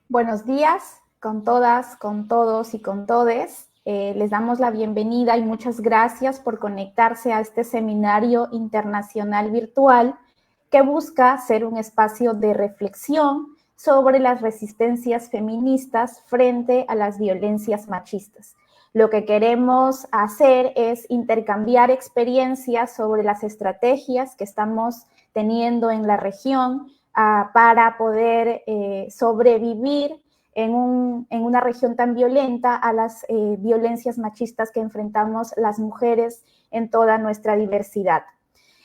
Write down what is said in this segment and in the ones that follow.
Buenos días con todas, con todos y con todes. Les damos la bienvenida y muchas gracias por conectarse a este seminario internacional virtual que busca ser un espacio de reflexión sobre las resistencias feministas frente a las violencias machistas. Lo que queremos hacer es intercambiar experiencias sobre las estrategias que estamos teniendo en la región para poder sobrevivir en una región tan violenta a las violencias machistas que enfrentamos las mujeres en toda nuestra diversidad.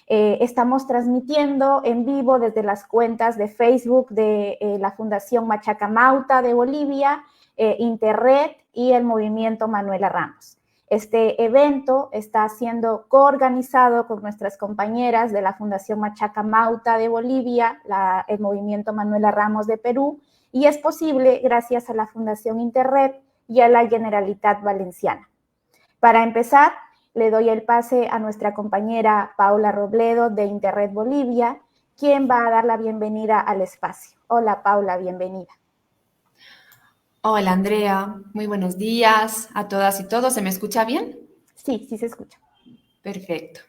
Estamos transmitiendo en vivo desde las cuentas de Facebook de la Fundación Machaca Mauta de Bolivia, Interred y el Movimiento Manuela Ramos. Este evento está siendo coorganizado con nuestras compañeras de la Fundación Machaca Mauta de Bolivia, el Movimiento Manuela Ramos de Perú, y es posible gracias a la Fundación Interred y a la Generalitat Valenciana. Para empezar, le doy el pase a nuestra compañera Paula Robledo de Interred Bolivia, quien va a dar la bienvenida al espacio. Hola Paula, bienvenida. Hola Andrea, muy buenos días a todas y todos. ¿Se me escucha bien? Sí, sí se escucha. Perfecto.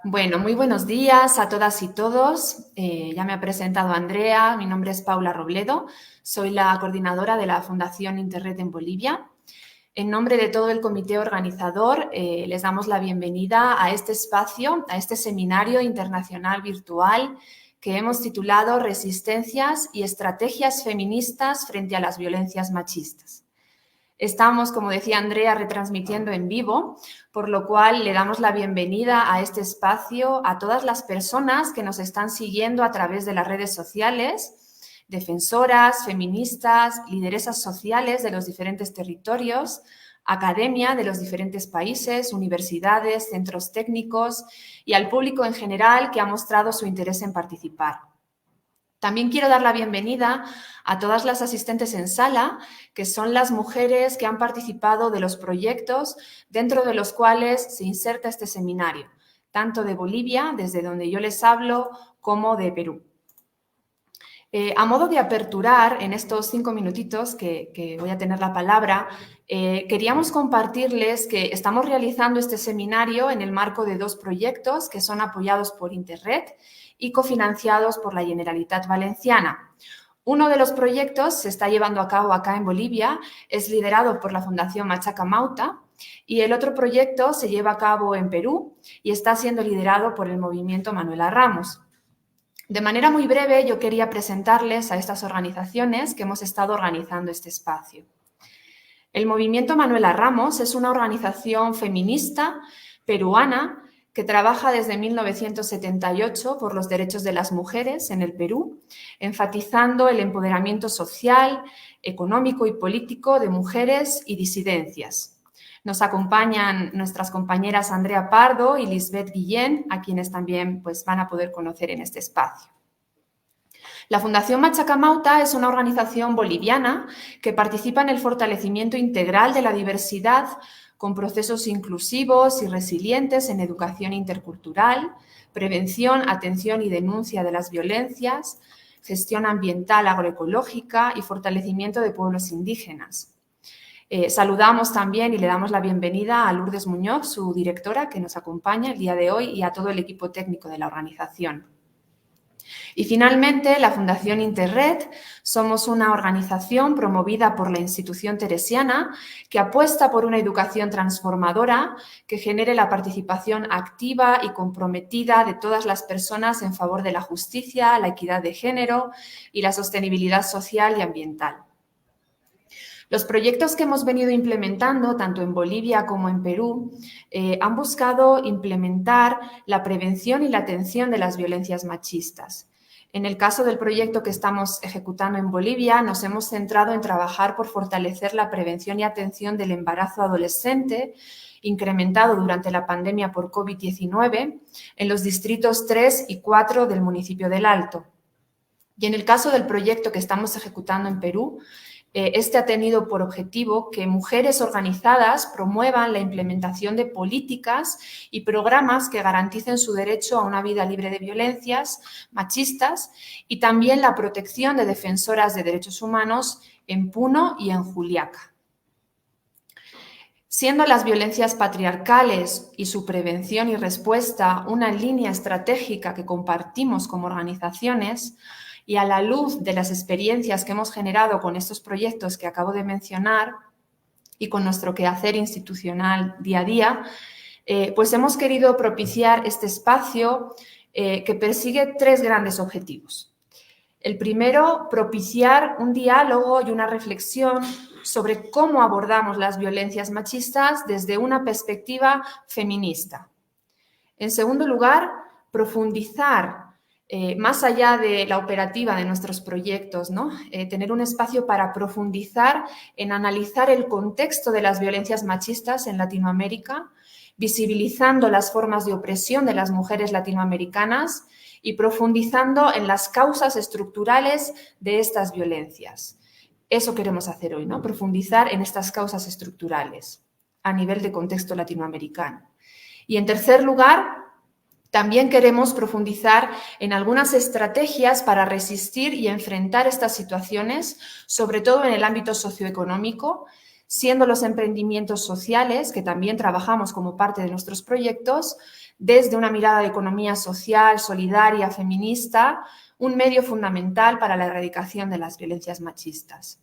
Bueno, muy buenos días a todas y todos. Ya me ha presentado Andrea, mi nombre es Paula Robledo, soy la coordinadora de la Fundación Interred en Bolivia. En nombre de todo el comité organizador, les damos la bienvenida a este espacio, a este seminario internacional virtual que hemos titulado Resistencias y estrategias feministas frente a las violencias machistas. Estamos, como decía Andrea, retransmitiendo en vivo, por lo cual le damos la bienvenida a este espacio a todas las personas que nos están siguiendo a través de las redes sociales, defensoras, feministas, lideresas sociales de los diferentes territorios, academia de los diferentes países, universidades, centros técnicos y al público en general que ha mostrado su interés en participar. También quiero dar la bienvenida a todas las asistentes en sala, que son las mujeres que han participado de los proyectos dentro de los cuales se inserta este seminario, tanto de Bolivia, desde donde yo les hablo, como de Perú. A modo de aperturar, en estos 5 minutitos que voy a tener la palabra, queríamos compartirles que estamos realizando este seminario en el marco de 2 proyectos que son apoyados por Interred y cofinanciados por la Generalitat Valenciana. Uno de los proyectos se está llevando a cabo acá en Bolivia, es liderado por la Fundación Machaca Mauta, y el otro proyecto se lleva a cabo en Perú y está siendo liderado por el Movimiento Manuela Ramos. De manera muy breve, yo quería presentarles a estas organizaciones que hemos estado organizando este espacio. El Movimiento Manuela Ramos es una organización feminista peruana que trabaja desde 1978 por los derechos de las mujeres en el Perú, enfatizando el empoderamiento social, económico y político de mujeres y disidencias. Nos acompañan nuestras compañeras Andrea Pardo y Lisbeth Guillén, a quienes también van a poder conocer en este espacio. La Fundación Machaca Mauta es una organización boliviana que participa en el fortalecimiento integral de la diversidad con procesos inclusivos y resilientes en educación intercultural, prevención, atención y denuncia de las violencias, gestión ambiental agroecológica y fortalecimiento de pueblos indígenas. Saludamos también y le damos la bienvenida a Lourdes Muñoz, su directora, que nos acompaña el día de hoy, y a todo el equipo técnico de la organización. Y finalmente, la Fundación Interred somos una organización promovida por la institución teresiana que apuesta por una educación transformadora que genere la participación activa y comprometida de todas las personas en favor de la justicia, la equidad de género y la sostenibilidad social y ambiental. Los proyectos que hemos venido implementando, tanto en Bolivia como en Perú, han buscado implementar la prevención y la atención de las violencias machistas. En el caso del proyecto que estamos ejecutando en Bolivia, nos hemos centrado en trabajar por fortalecer la prevención y atención del embarazo adolescente, incrementado durante la pandemia por COVID-19, en los distritos 3 y 4 del municipio del Alto. Y en el caso del proyecto que estamos ejecutando en Perú, este ha tenido por objetivo que mujeres organizadas promuevan la implementación de políticas y programas que garanticen su derecho a una vida libre de violencias machistas y también la protección de defensoras de derechos humanos en Puno y en Juliaca. Siendo las violencias patriarcales y su prevención y respuesta una línea estratégica que compartimos como organizaciones, y a la luz de las experiencias que hemos generado con estos proyectos que acabo de mencionar y con nuestro quehacer institucional día a día, pues hemos querido propiciar este espacio que persigue 3 grandes objetivos. El primero, propiciar un diálogo y una reflexión sobre cómo abordamos las violencias machistas desde una perspectiva feminista. En segundo lugar, profundizar más allá de la operativa de nuestros proyectos, ¿no? Tener un espacio para profundizar en analizar el contexto de las violencias machistas en Latinoamérica, visibilizando las formas de opresión de las mujeres latinoamericanas y profundizando en las causas estructurales de estas violencias. Eso queremos hacer hoy, ¿no? Profundizar en estas causas estructurales a nivel de contexto latinoamericano. Y en tercer lugar, también queremos profundizar en algunas estrategias para resistir y enfrentar estas situaciones, sobre todo en el ámbito socioeconómico, siendo los emprendimientos sociales, que también trabajamos como parte de nuestros proyectos, desde una mirada de economía social, solidaria, feminista, un medio fundamental para la erradicación de las violencias machistas.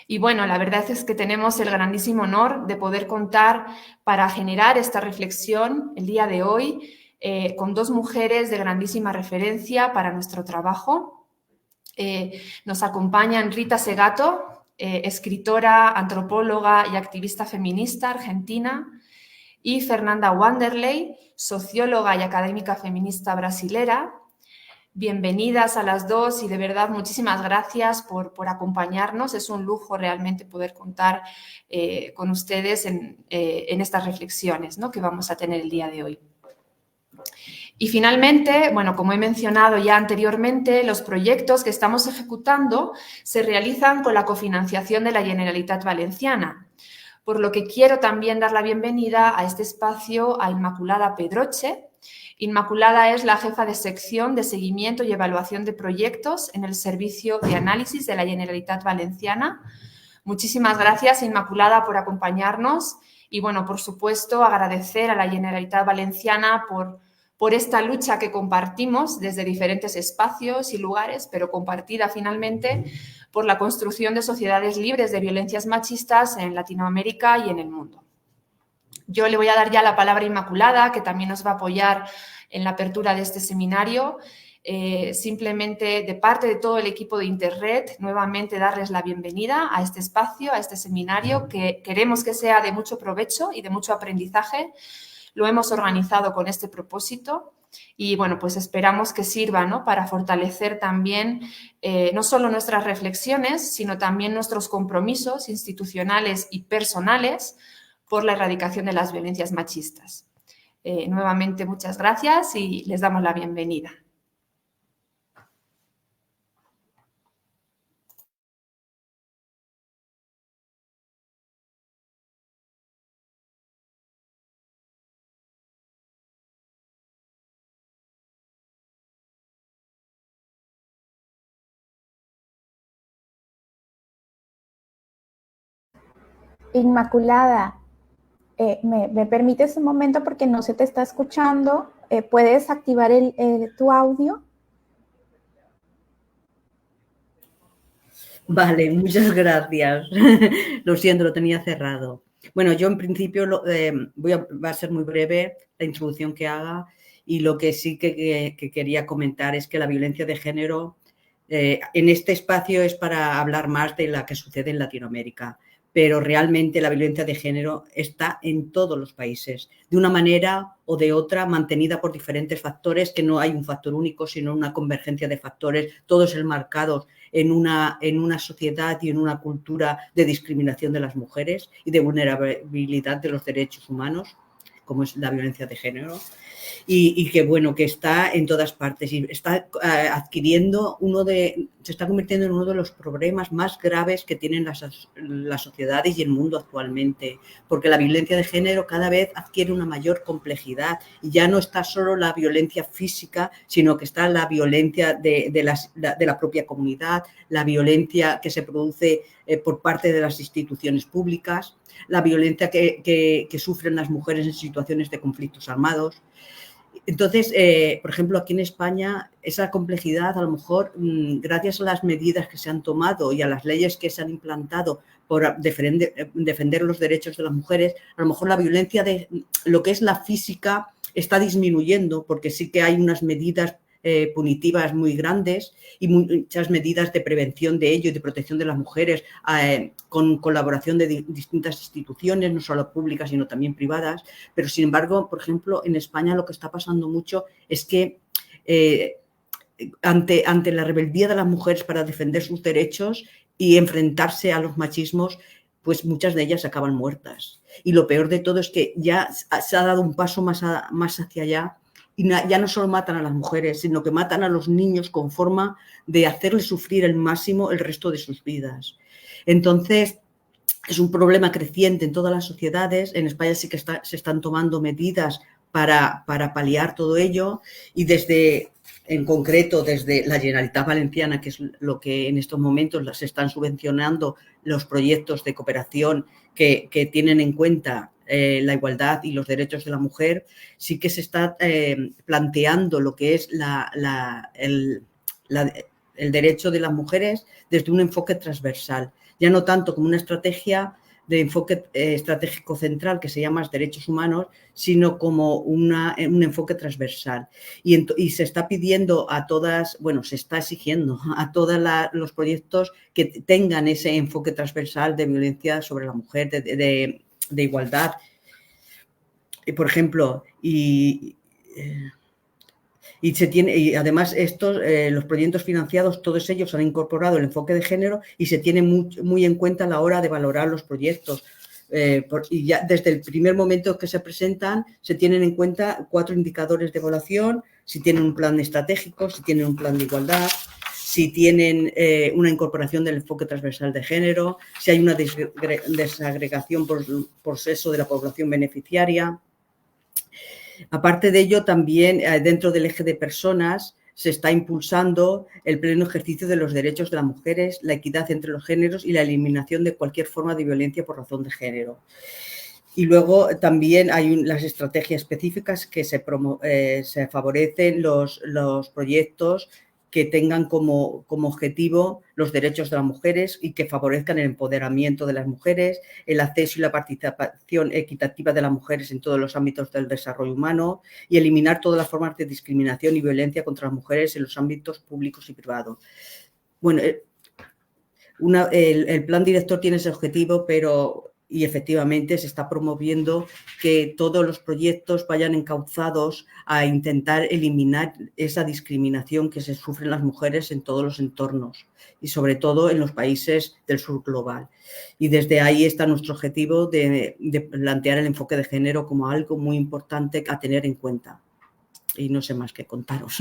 Y bueno, la verdad es que tenemos el grandísimo honor de poder contar para generar esta reflexión el día de hoy con 2 mujeres de grandísima referencia para nuestro trabajo. Nos acompañan Rita Segato, escritora, antropóloga y activista feminista argentina, y Fernanda Wanderley, socióloga y académica feminista brasilera. Bienvenidas a las 2 y de verdad muchísimas gracias por acompañarnos. Es un lujo realmente poder contar con ustedes en estas reflexiones, ¿no?, que vamos a tener el día de hoy. Y finalmente, bueno, como he mencionado ya anteriormente, los proyectos que estamos ejecutando se realizan con la cofinanciación de la Generalitat Valenciana, por lo que quiero también dar la bienvenida a este espacio a Inmaculada Pedroche. Inmaculada es la jefa de sección de seguimiento y evaluación de proyectos en el Servicio de Análisis de la Generalitat Valenciana. Muchísimas gracias, Inmaculada, por acompañarnos y, bueno, por supuesto, agradecer a la Generalitat Valenciana por esta lucha que compartimos desde diferentes espacios y lugares, pero compartida finalmente por la construcción de sociedades libres de violencias machistas en Latinoamérica y en el mundo. Yo le voy a dar ya la palabra a Inmaculada, que también nos va a apoyar en la apertura de este seminario. Simplemente, de parte de todo el equipo de Interred, nuevamente darles la bienvenida a este espacio, a este seminario, que queremos que sea de mucho provecho y de mucho aprendizaje. Lo hemos organizado con este propósito y, bueno, pues esperamos que sirva, ¿no?, para fortalecer también no solo nuestras reflexiones, sino también nuestros compromisos institucionales y personales por la erradicación de las violencias machistas. Nuevamente, muchas gracias y les damos la bienvenida. Inmaculada, ¿me permites un momento porque no se te está escuchando? ¿Puedes activar tu audio? Vale, muchas gracias. Lo siento, lo tenía cerrado. Bueno, yo en principio va a ser muy breve la introducción que haga y lo que sí que quería comentar es que la violencia de género en este espacio es para hablar más de la que sucede en Latinoamérica, pero realmente la violencia de género está en todos los países, de una manera o de otra, mantenida por diferentes factores, que no hay un factor único, sino una convergencia de factores, todos enmarcados en una sociedad y en una cultura de discriminación de las mujeres y de vulnerabilidad de los derechos humanos, como es la violencia de género. Y que bueno, que está en todas partes y está adquiriendo se está convirtiendo en uno de los problemas más graves que tienen las sociedades y el mundo actualmente, porque la violencia de género cada vez adquiere una mayor complejidad y ya no está solo la violencia física, sino que está la violencia de la propia comunidad, la violencia que se produce por parte de las instituciones públicas, la violencia que sufren las mujeres en situaciones de conflictos armados. Entonces, por ejemplo, aquí en España, esa complejidad, a lo mejor, gracias a las medidas que se han tomado y a las leyes que se han implantado por defender los derechos de las mujeres, a lo mejor la violencia de lo que es la física está disminuyendo, porque sí que hay unas medidas punitivas muy grandes y muchas medidas de prevención de ello y de protección de las mujeres con colaboración de distintas instituciones, no solo públicas, sino también privadas. Pero, sin embargo, por ejemplo, en España lo que está pasando mucho es que ante la rebeldía de las mujeres para defender sus derechos y enfrentarse a los machismos, pues muchas de ellas acaban muertas. Y lo peor de todo es que ya se ha dado un paso más hacia allá. Y ya no solo matan a las mujeres, sino que matan a los niños con forma de hacerles sufrir el máximo el resto de sus vidas. Entonces, es un problema creciente en todas las sociedades. En España sí que se están tomando medidas para paliar todo ello y en concreto desde la Generalitat Valenciana, que es lo que en estos momentos se están subvencionando los proyectos de cooperación que tienen en cuenta la igualdad y los derechos de la mujer, sí que se está planteando lo que es el derecho de las mujeres desde un enfoque transversal, ya no tanto como una estrategia de enfoque estratégico central que se llama derechos humanos, sino como un enfoque transversal. Y se está pidiendo se está exigiendo a todos los proyectos que tengan ese enfoque transversal de violencia sobre la mujer, de igualdad. Por ejemplo, y además los proyectos financiados, todos ellos han incorporado el enfoque de género y se tiene muy en cuenta a la hora de valorar los proyectos. Y ya desde el primer momento que se presentan se tienen en cuenta 4 indicadores de evaluación: si tienen un plan estratégico, si tienen un plan de igualdad, si tienen una incorporación del enfoque transversal de género, si hay una desagregación por sexo de la población beneficiaria. Aparte de ello, también dentro del eje de personas se está impulsando el pleno ejercicio de los derechos de las mujeres, la equidad entre los géneros y la eliminación de cualquier forma de violencia por razón de género. Y luego también hay las estrategias específicas que se favorecen los proyectos que tengan como objetivo los derechos de las mujeres y que favorezcan el empoderamiento de las mujeres, el acceso y la participación equitativa de las mujeres en todos los ámbitos del desarrollo humano y eliminar todas las formas de discriminación y violencia contra las mujeres en los ámbitos públicos y privados. Bueno, el plan director tiene ese objetivo, y efectivamente se está promoviendo que todos los proyectos vayan encauzados a intentar eliminar esa discriminación que se sufren las mujeres en todos los entornos y sobre todo en los países del sur global. Y desde ahí está nuestro objetivo de plantear el enfoque de género como algo muy importante a tener en cuenta. Y no sé más qué contaros.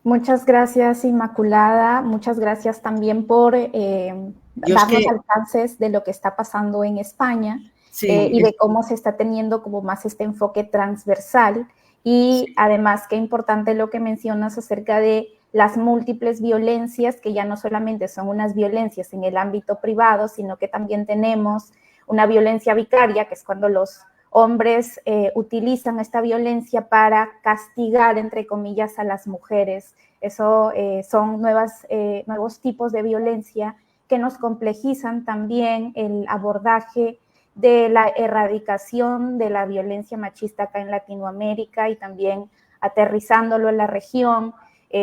Muchas gracias, Inmaculada. Muchas gracias también por darnos alcances de lo que está pasando en España, sí, y de cómo se está teniendo como más este enfoque transversal. Y sí, además, qué importante lo que mencionas acerca de las múltiples violencias, que ya no solamente son unas violencias en el ámbito privado, sino que también tenemos una violencia vicaria, que es cuando los hombres utilizan esta violencia para castigar, entre comillas, a las mujeres. Eso son nuevos tipos de violencia que nos complejizan también el abordaje de la erradicación de la violencia machista acá en Latinoamérica y también aterrizándolo en la región.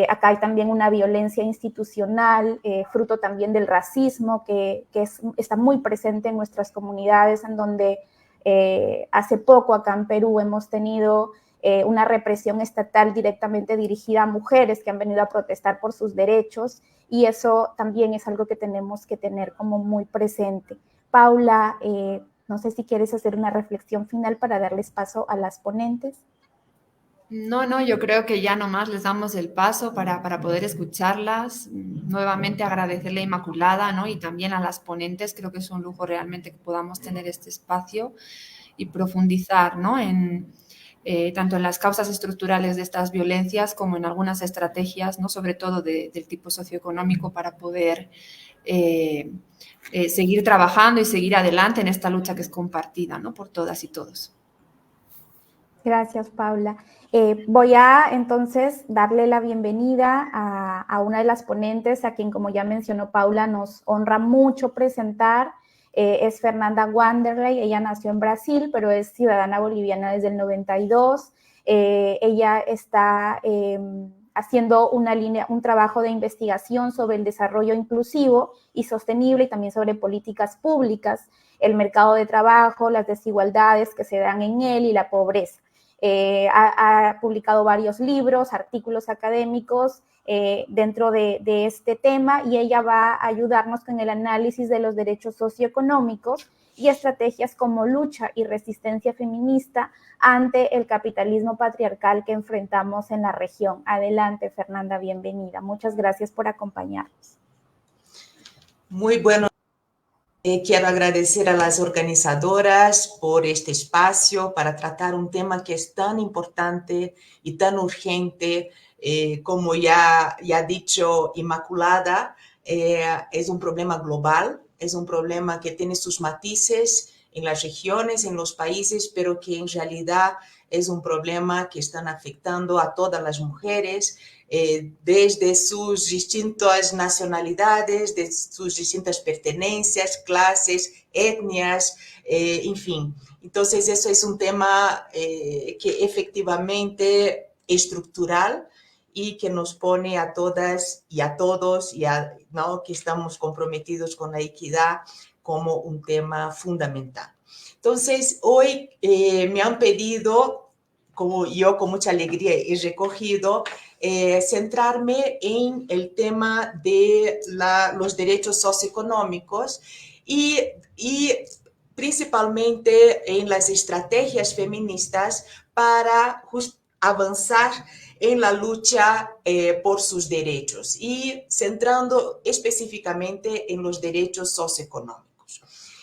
Acá hay también una violencia institucional, fruto también del racismo que está muy presente en nuestras comunidades, en donde hace poco acá en Perú hemos tenido una represión estatal directamente dirigida a mujeres que han venido a protestar por sus derechos, y eso también es algo que tenemos que tener como muy presente. Paula, no sé si quieres hacer una reflexión final para darles paso a las ponentes. No, yo creo que ya nomás les damos el paso para poder escucharlas. Nuevamente agradecerle a Inmaculada, ¿no? Y también a las ponentes. Creo que es un lujo realmente que podamos tener este espacio y profundizar, ¿no? Tanto en las causas estructurales de estas violencias como en algunas estrategias, ¿no? Sobre todo del tipo socioeconómico, para poder seguir trabajando y seguir adelante en esta lucha que es compartida, ¿no? Por todas y todos. Gracias, Paula. Voy a entonces darle la bienvenida a una de las ponentes, a quien, como ya mencionó Paula, nos honra mucho presentar. Es Fernanda Wanderley. Ella nació en Brasil, pero es ciudadana boliviana desde el 92. Ella está haciendo un trabajo de investigación sobre el desarrollo inclusivo y sostenible, y también sobre políticas públicas, el mercado de trabajo, las desigualdades que se dan en él y la pobreza. Ha publicado varios libros, artículos académicos dentro de este tema, y ella va a ayudarnos con el análisis de los derechos socioeconómicos y estrategias como lucha y resistencia feminista ante el capitalismo patriarcal que enfrentamos en la región. Adelante, Fernanda, bienvenida. Muchas gracias por acompañarnos. Muy bueno. Quiero agradecer a las organizadoras por este espacio para tratar un tema que es tan importante y tan urgente. Como ya ha dicho Inmaculada, es un problema global, es un problema que tiene sus matices en las regiones, en los países, pero que en realidad es un problema que están afectando a todas las mujeres, desde sus distintas nacionalidades, de sus distintas pertenencias, clases, etnias, en fin. Entonces, eso es un tema que efectivamente es estructural y que nos pone a todas y a todos, ¿no? Que estamos comprometidos con la equidad como un tema fundamental. Entonces, hoy me han pedido, como yo con mucha alegría he recogido, centrarme en el tema de los derechos socioeconómicos y principalmente en las estrategias feministas para avanzar en la lucha por sus derechos, y centrando específicamente en los derechos socioeconómicos.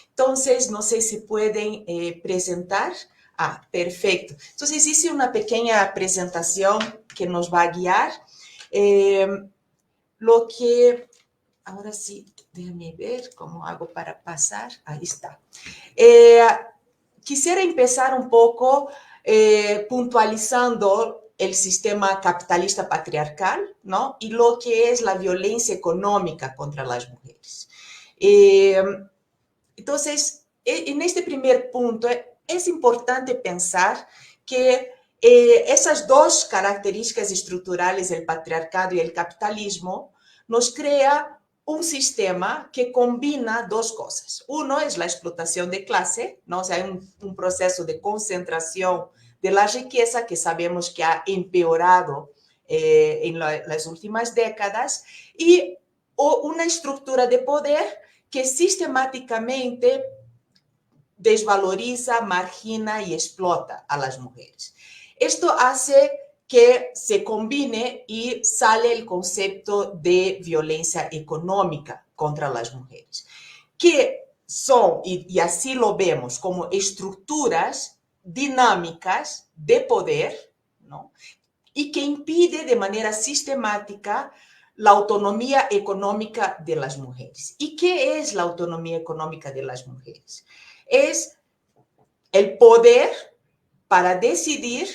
Entonces, no sé si pueden presentar. Perfecto. Entonces, hice una pequeña presentación que nos va a guiar. Ahora sí, déjame ver cómo hago para pasar. Ahí está. Quisiera empezar un poco puntualizando el sistema capitalista patriarcal, ¿no? Y lo que es la violencia económica contra las mujeres. Entonces, en este primer punto, es importante pensar que esas dos características estructurales del patriarcado y el capitalismo nos crea un sistema que combina dos cosas. Uno es la explotación de clase, ¿no? O sea, hay un proceso de concentración de la riqueza que sabemos que ha empeorado en las últimas décadas, y una estructura de poder que sistemáticamente desvaloriza, margina y explota a las mujeres. Esto hace que se combine y sale el concepto de violencia económica contra las mujeres, que son, y así lo vemos, como estructuras dinámicas de poder, ¿no? Y que impide de manera sistemática la autonomía económica de las mujeres. ¿Y qué es la autonomía económica de las mujeres? Es el poder para decidir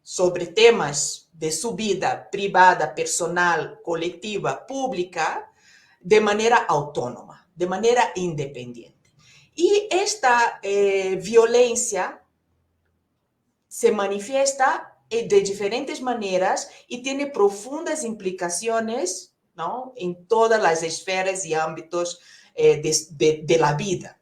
sobre temas de su vida privada, personal, colectiva, pública, de manera autónoma, de manera independiente. Y esta violencia se manifiesta de diferentes maneras y tiene profundas implicaciones, ¿no?, en todas las esferas y ámbitos de la vida.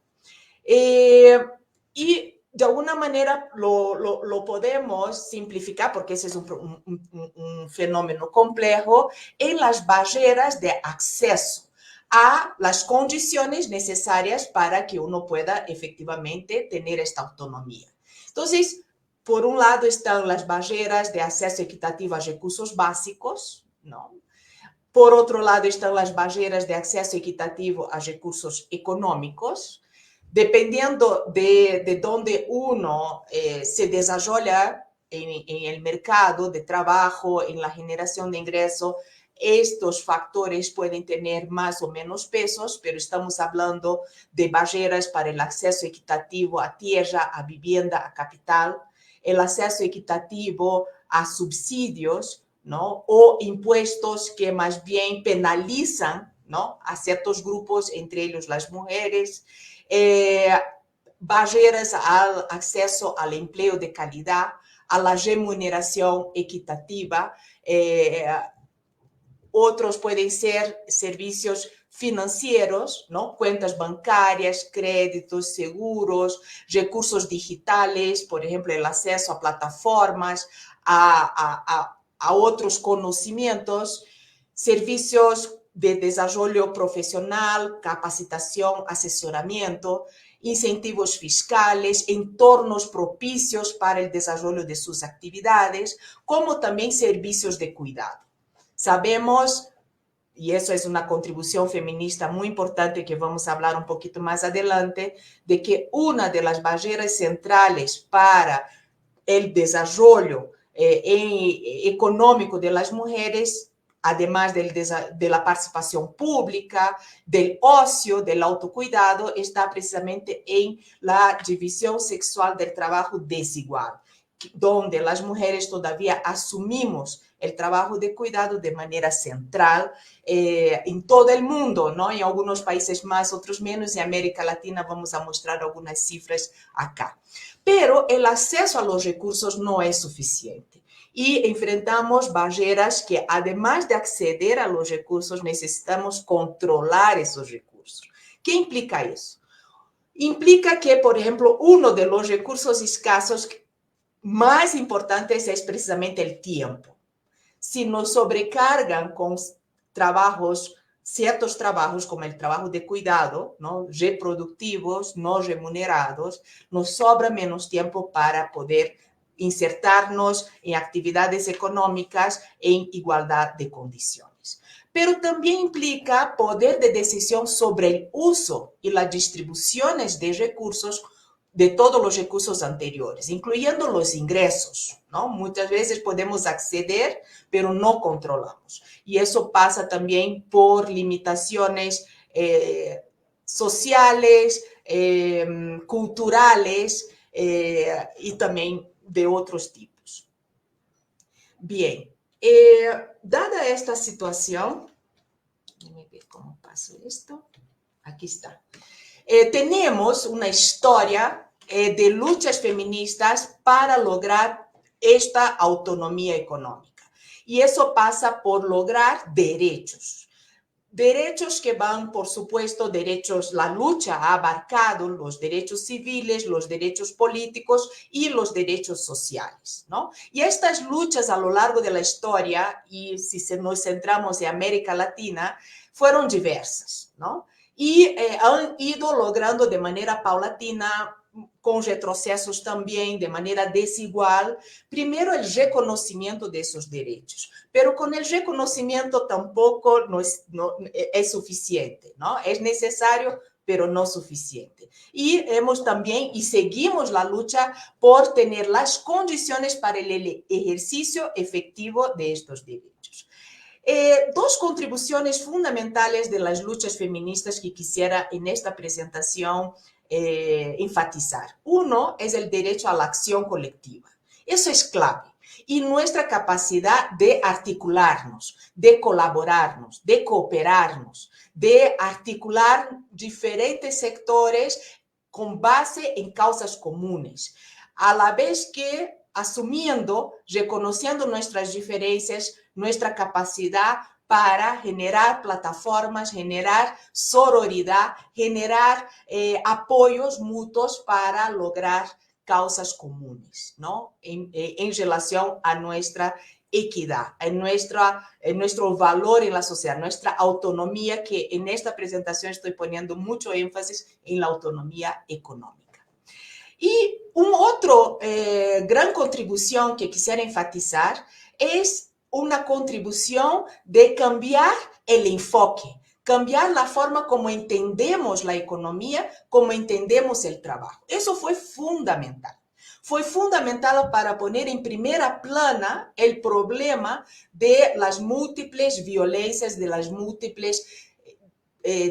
Y de alguna manera lo podemos simplificar, porque ese es un fenómeno complejo, en las barreras de acceso a las condiciones necesarias para que uno pueda efectivamente tener esta autonomía. Entonces, por un lado están las barreras de acceso equitativo a recursos básicos, ¿no? Por otro lado están las barreras de acceso equitativo a recursos económicos. Dependiendo de dónde uno se desarrolla en el mercado de trabajo, en la generación de ingresos, estos factores pueden tener más o menos pesos, pero estamos hablando de barreras para el acceso equitativo a tierra, a vivienda, a capital, el acceso equitativo a subsidios, ¿no?, o impuestos que más bien penalizan, ¿no?, a ciertos grupos, entre ellos las mujeres, barreras al acceso al empleo de calidad, a la remuneración equitativa. Otros pueden ser servicios financieros, ¿no?, cuentas bancarias, créditos, seguros, recursos digitales, por ejemplo, el acceso a plataformas, a otros conocimientos, servicios de desarrollo profesional, capacitación, asesoramiento, incentivos fiscales, entornos propicios para el desarrollo de sus actividades, como también servicios de cuidado. Sabemos, y eso es una contribución feminista muy importante que vamos a hablar un poquito más adelante, de que una de las barreras centrales para el desarrollo económico de las mujeres, además de la participación pública, del ocio, del autocuidado, está precisamente en la división sexual del trabajo desigual, donde las mujeres todavía asumimos el trabajo de cuidado de manera central en todo el mundo, ¿no? En algunos países más, otros menos. En América Latina vamos a mostrar algunas cifras acá. Pero el acceso a los recursos no es suficiente y enfrentamos barreras que, además de acceder a los recursos, necesitamos controlar esos recursos. ¿Qué implica eso? Implica que, por ejemplo, uno de los recursos escasos más importantes es precisamente el tiempo. Si nos sobrecargan con trabajos, ciertos trabajos como el trabajo de cuidado, ¿no?, reproductivos, no remunerados, nos sobra menos tiempo para poder insertarnos en actividades económicas en igualdad de condiciones. Pero también implica poder de decisión sobre el uso y las distribuciones de recursos, de todos los recursos anteriores, incluyendo los ingresos, ¿no? Muchas veces podemos acceder, pero no controlamos. Y eso pasa también por limitaciones sociales, culturales y también de otros tipos. Bien, dada esta situación, déjenme ver cómo pasa esto. Aquí está. Tenemos una historia de luchas feministas para lograr esta autonomía económica. Y eso pasa por lograr derechos. Derechos que van, por supuesto, derechos, la lucha ha abarcado los derechos civiles, los derechos políticos y los derechos sociales, ¿no? Y estas luchas a lo largo de la historia, y si nos centramos en América Latina, fueron diversas, ¿no? Y han ido logrando de manera paulatina, con retrocesos también, de manera desigual, primero el reconocimiento de esos derechos. Pero con el reconocimiento tampoco no es suficiente, ¿no? Es necesario, pero no suficiente. Y hemos también, y seguimos la lucha por tener las condiciones para el ejercicio efectivo de estos derechos. Dos contribuciones fundamentales de las luchas feministas que quisiera en esta presentación enfatizar. Uno es el derecho a la acción colectiva. Eso es clave. Y nuestra capacidad de articularnos, de colaborarnos, de cooperarnos, de articular diferentes sectores con base en causas comunes. A la vez que asumiendo, reconociendo nuestras diferencias, nuestra capacidad para generar plataformas, generar sororidad, generar apoyos mutuos para lograr causas comunes, ¿no? En relación a nuestra equidad, en nuestro valor en la sociedad, nuestra autonomía, que en esta presentación estoy poniendo mucho énfasis en la autonomía económica. Y un otro gran contribución que quisiera enfatizar es una contribución de cambiar el enfoque, cambiar la forma como entendemos la economía, como entendemos el trabajo. Eso fue fundamental. Fue fundamental para poner en primera plana el problema de las múltiples violencias, de las múltiples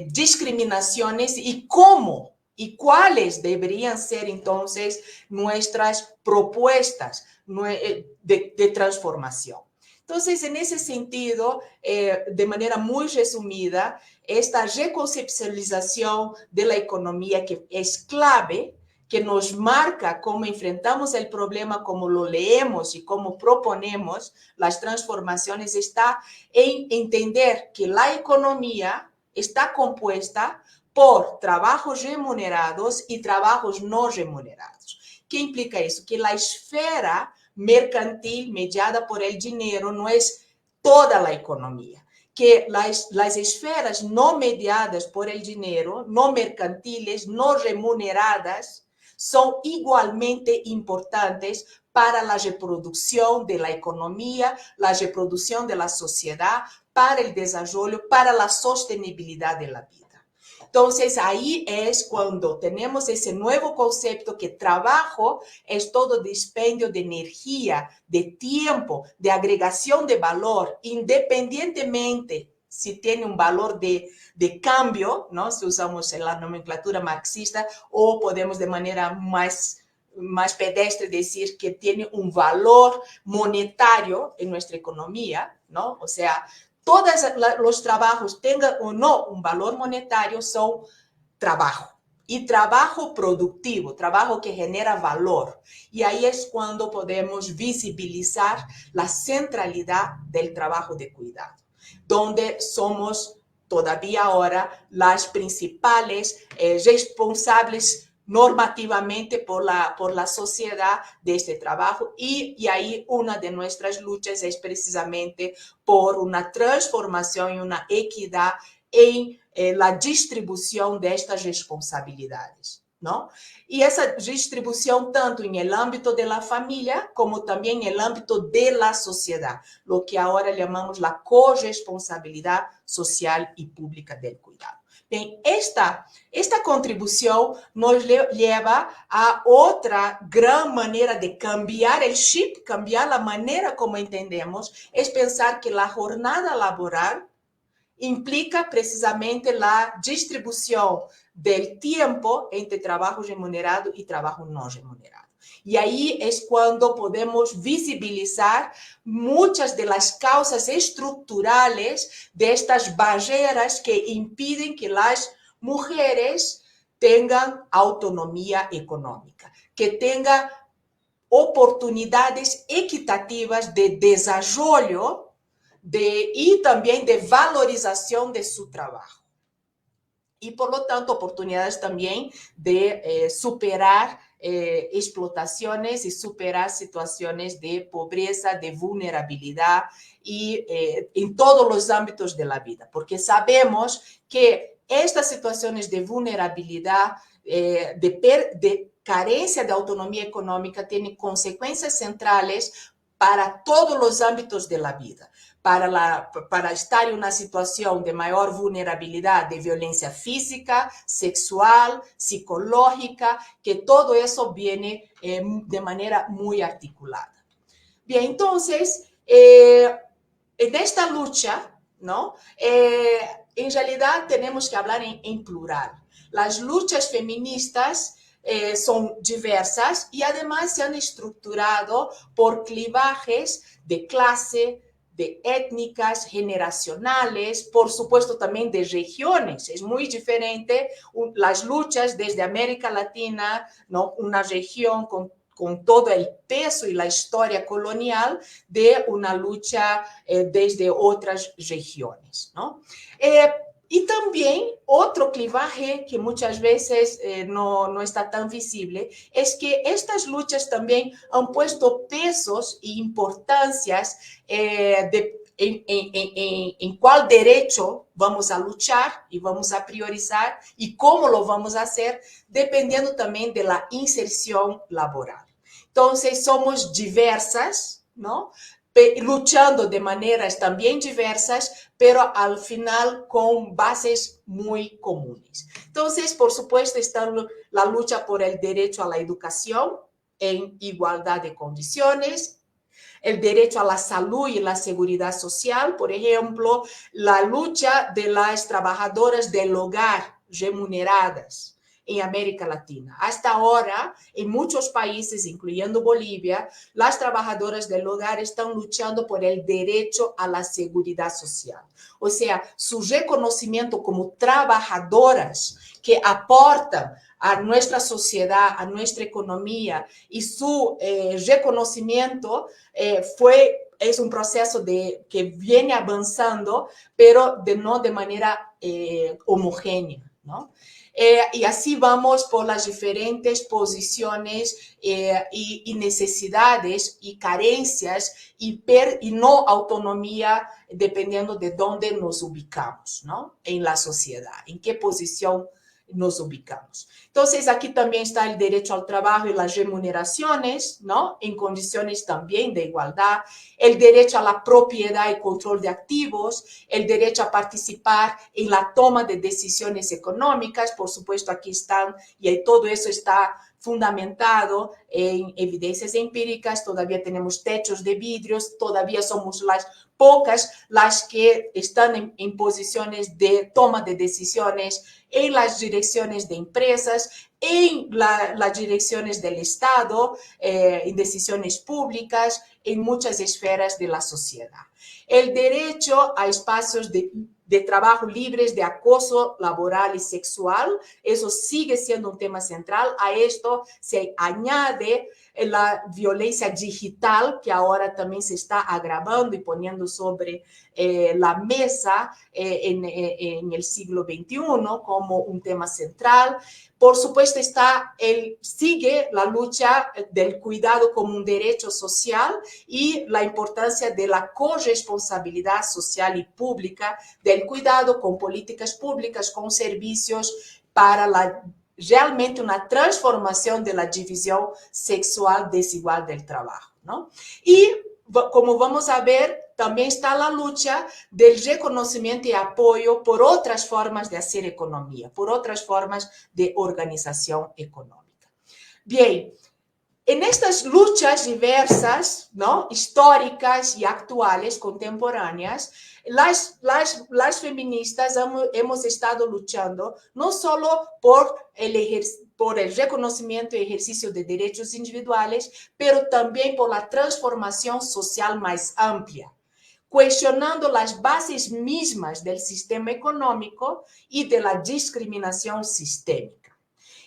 discriminaciones y cómo y cuáles deberían ser entonces nuestras propuestas de transformación. Entonces, en ese sentido, de manera muy resumida, esta reconceptualización de la economía que es clave, que nos marca cómo enfrentamos el problema, cómo lo leemos y cómo proponemos las transformaciones, está en entender que la economía está compuesta por trabajos remunerados y trabajos no remunerados. ¿Qué implica eso? Que la esfera mercantil mediada por el dinero no es toda la economía, que las esferas no mediadas por el dinero, no mercantiles, no remuneradas, son igualmente importantes para la reproducción de la economía, la reproducción de la sociedad, para el desarrollo, para la sostenibilidad de la vida. Entonces, ahí es cuando tenemos ese nuevo concepto que trabajo es todo dispendio de energía, de tiempo, de agregación de valor, independientemente si tiene un valor de cambio, ¿no? Si usamos la nomenclatura marxista, o podemos de manera más pedestre decir que tiene un valor monetario en nuestra economía, ¿no? O sea, todos los trabajos, tengan o no un valor monetario, son trabajo. Y trabajo productivo, trabajo que genera valor. Y ahí es cuando podemos visibilizar la centralidad del trabajo de cuidado, donde somos todavía ahora las principales responsables normativamente por la sociedad de este trabajo, y ahí una de nuestras luchas es precisamente por una transformación y una equidad en la distribución de estas responsabilidades, ¿no? Y esa distribución tanto en el ámbito de la familia como también en el ámbito de la sociedad, lo que ahora llamamos la corresponsabilidad social y pública del cuidado. Bien, esta contribución nos lleva a otra gran manera de cambiar el chip, cambiar la manera como entendemos, es pensar que la jornada laboral implica precisamente la distribución del tiempo entre trabajo remunerado y trabajo no remunerado. Y ahí es cuando podemos visibilizar muchas de las causas estructurales de estas barreras que impiden que las mujeres tengan autonomía económica, que tengan oportunidades equitativas de desarrollo y también de valorización de su trabajo. Y por lo tanto, oportunidades también de superar explotaciones y superar situaciones de pobreza, de vulnerabilidad y en todos los ámbitos de la vida, porque sabemos que estas situaciones de vulnerabilidad, de carencia de autonomía económica, tienen consecuencias centrales para todos los ámbitos de la vida. Para estar en una situación de mayor vulnerabilidad, de violencia física, sexual, psicológica, que todo eso viene de manera muy articulada. Bien, entonces, en esta lucha, ¿no? En realidad tenemos que hablar en plural. Las luchas feministas son diversas y además se han estructurado por clivajes de clase, de étnicas, generacionales, por supuesto también de regiones. Es muy diferente las luchas desde América Latina, ¿no? Una región con con todo el peso y la historia colonial de una lucha desde otras regiones, ¿no? Y también otro clivaje que muchas veces no está tan visible es que estas luchas también han puesto pesos e importancias en cuál derecho vamos a luchar y vamos a priorizar y cómo lo vamos a hacer, dependiendo también de la inserción laboral. Entonces, somos diversas, ¿no? Luchando de maneras también diversas, pero al final con bases muy comunes. Entonces, por supuesto, está la lucha por el derecho a la educación en igualdad de condiciones, el derecho a la salud y la seguridad social, por ejemplo, la lucha de las trabajadoras del hogar remuneradas en América Latina. Hasta ahora, en muchos países, incluyendo Bolivia, las trabajadoras del hogar están luchando por el derecho a la seguridad social. O sea, su reconocimiento como trabajadoras que aportan a nuestra sociedad, a nuestra economía, y su reconocimiento es un proceso que viene avanzando, pero no de manera homogénea, ¿no? Y así vamos por las diferentes posiciones y necesidades y carencias y no autonomía dependiendo de dónde nos ubicamos, ¿no? En la sociedad, en qué posición nos ubicamos. Entonces, aquí también está el derecho al trabajo y las remuneraciones, ¿no? En condiciones también de igualdad, el derecho a la propiedad y control de activos, el derecho a participar en la toma de decisiones económicas, por supuesto, aquí están, y todo eso está fundamentado en evidencias empíricas, todavía tenemos techos de vidrios, todavía somos las pocas las que están en posiciones de toma de decisiones en las direcciones de empresas, en las direcciones del Estado, en decisiones públicas, en muchas esferas de la sociedad. El derecho a espacios de trabajo libres de acoso laboral y sexual, eso sigue siendo un tema central. A esto se añade la violencia digital, que ahora también se está agravando y poniendo sobre la mesa en el siglo XXI como un tema central. Por supuesto, sigue la lucha del cuidado como un derecho social y la importancia de la corresponsabilidad social y pública del cuidado con políticas públicas, con servicios para realmente una transformación de la división sexual desigual del trabajo, ¿no? Y como vamos a ver, también está la lucha del reconocimiento y apoyo por otras formas de hacer economía, por otras formas de organización económica. Bien, en estas luchas diversas, ¿no? Históricas y actuales, contemporáneas, las feministas hemos estado luchando no solo por el reconocimiento y ejercicio de derechos individuales, pero también por la transformación social más amplia, cuestionando las bases mismas del sistema económico y de la discriminación sistémica.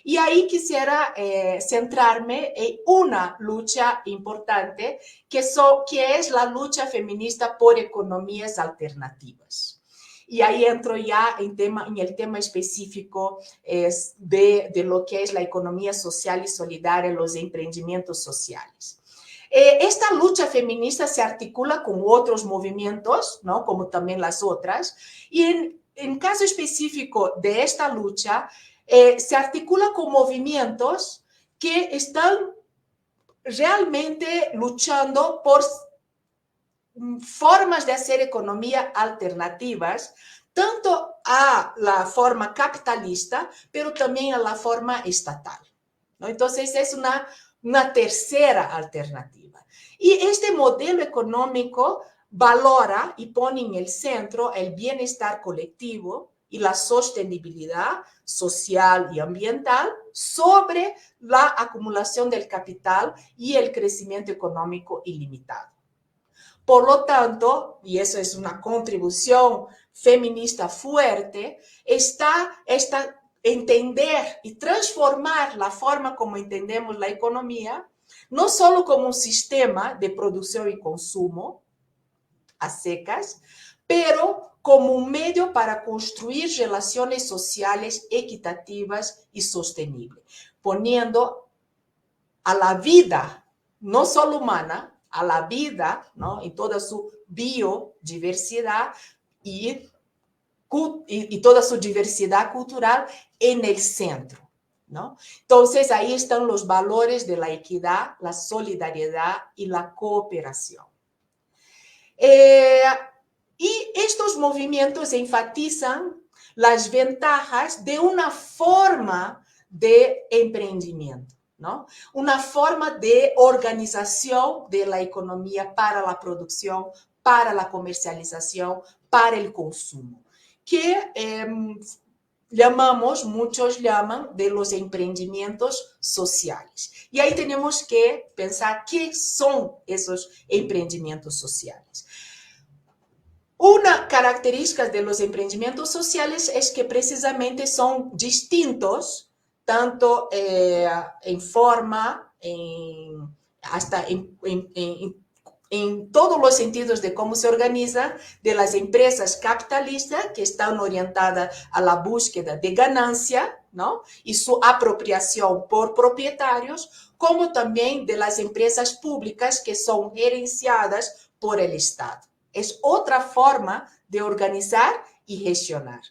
Y ahí quisiera centrarme en una lucha importante que es la lucha feminista por economías alternativas. Y ahí entro ya en el tema específico de lo que es la economía social y solidaria, los emprendimientos sociales. Esta lucha feminista se articula con otros movimientos, ¿no? Como también las otras, y en caso específico de esta lucha, se articula con movimientos que están realmente luchando por formas de hacer economía alternativas, tanto a la forma capitalista, pero también a la forma estatal, ¿no? Entonces, es una tercera alternativa. Y este modelo económico valora y pone en el centro el bienestar colectivo y la sostenibilidad social y ambiental sobre la acumulación del capital y el crecimiento económico ilimitado. Por lo tanto, y eso es una contribución feminista fuerte, está entender y transformar la forma como entendemos la economía no solo como un sistema de producción y consumo a secas, pero como un medio para construir relaciones sociales equitativas y sostenibles, poniendo a la vida, no solo humana, a la vida, ¿no?, en toda su biodiversidad y toda su diversidad cultural en el centro, ¿no? Entonces, ahí están los valores de la equidad, la solidaridad y la cooperación. Y estos movimientos enfatizan las ventajas de una forma de emprendimiento, ¿no? Una forma de organización de la economía para la producción, para la comercialización, para el consumo, que muchos llaman de los emprendimientos sociales. Y ahí tenemos que pensar qué son esos emprendimientos sociales. Una característica de los emprendimientos sociales es que precisamente son distintos, tanto en forma, hasta en todos los sentidos de cómo se organiza, de las empresas capitalistas que están orientadas a la búsqueda de ganancia, ¿no?, y su apropiación por propietarios, como también de las empresas públicas que son gerenciadas por el Estado. Es otra forma de organizar y gestionar.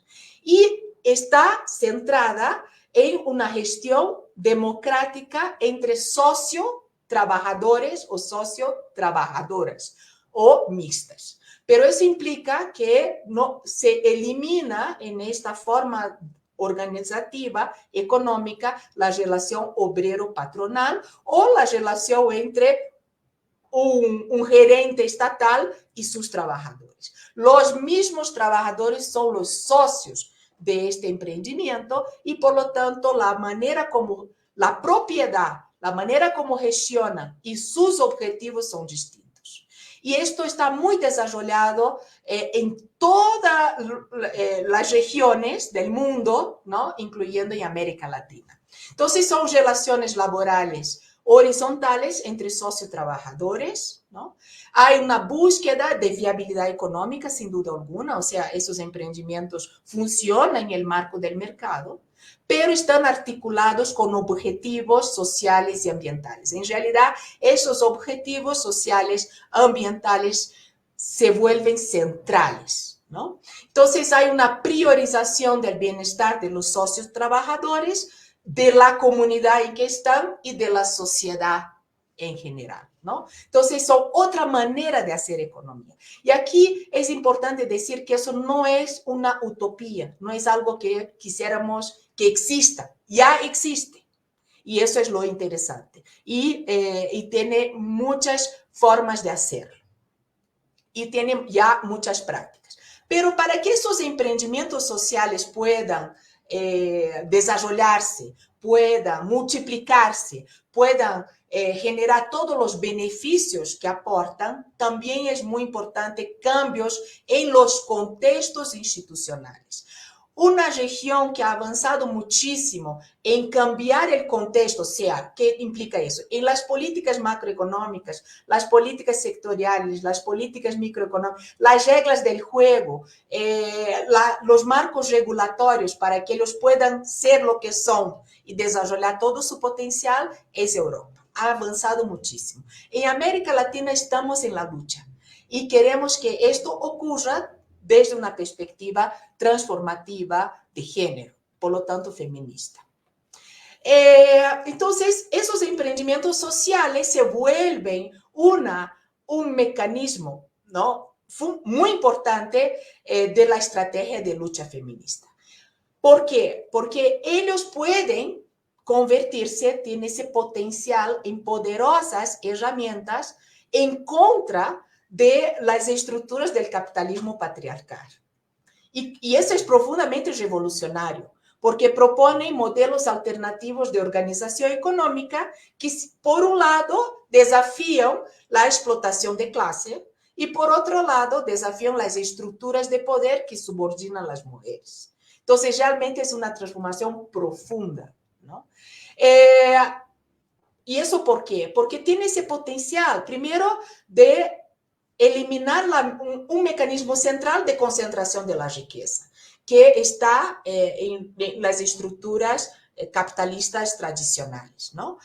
Y está centrada en una gestión democrática entre socio-trabajadores o socio-trabajadoras o mixtas. Pero eso implica que no se elimina en esta forma organizativa, económica, la relación obrero-patronal o la relación entre un gerente estatal y sus trabajadores. Los mismos trabajadores son los socios de este emprendimiento y, por lo tanto, la manera como la propiedad, la manera como gestionan y sus objetivos son distintos. Y esto está muy desarrollado en todas las regiones del mundo, ¿no?, incluyendo en América Latina. Entonces, son relaciones laborales horizontales entre sociotrabajadores, ¿no? Hay una búsqueda de viabilidad económica, sin duda alguna, o sea, esos emprendimientos funcionan en el marco del mercado, pero están articulados con objetivos sociales y ambientales. En realidad, esos objetivos sociales, ambientales, se vuelven centrales, ¿no? Entonces, hay una priorización del bienestar de los socios trabajadores, de la comunidad en que están y de la sociedad en general, ¿no? Entonces, son otra manera de hacer economía. Y aquí es importante decir que eso no es una utopía, no es algo que quisiéramos que exista, ya existe. Y eso es lo interesante. Y tiene muchas formas de hacerlo. Y tiene ya muchas prácticas. Pero para que esos emprendimientos sociales puedan desarrollarse, puedan multiplicarse, puedan generar todos los beneficios que aportan, también es muy importante cambios en los contextos institucionales. Una región que ha avanzado muchísimo en cambiar el contexto, o sea, ¿qué implica eso? En las políticas macroeconómicas, las políticas sectoriales, las políticas microeconómicas, las reglas del juego, los marcos regulatorios para que ellos puedan ser lo que son y desarrollar todo su potencial, es Europa. Ha avanzado muchísimo. En América Latina estamos en la lucha y queremos que esto ocurra desde una perspectiva transformativa de género, por lo tanto feminista. Entonces, esos emprendimientos sociales se vuelven un mecanismo, ¿no?, muy importante de la estrategia de lucha feminista. ¿Por qué? Porque ellos pueden convertirse, tienen ese potencial en poderosas herramientas en contra de las estructuras del capitalismo patriarcal. Y eso es profundamente revolucionario, porque proponen modelos alternativos de organización económica que, por un lado, desafían la explotación de clase y, por otro lado, desafían las estructuras de poder que subordinan a las mujeres. Entonces, realmente es una transformación profunda, ¿no? ¿Y eso por qué? Porque tiene ese potencial, primero, de eliminar un mecanismo central de concentración de la riqueza, que está en las estructuras capitalistas tradicionales, ¿no?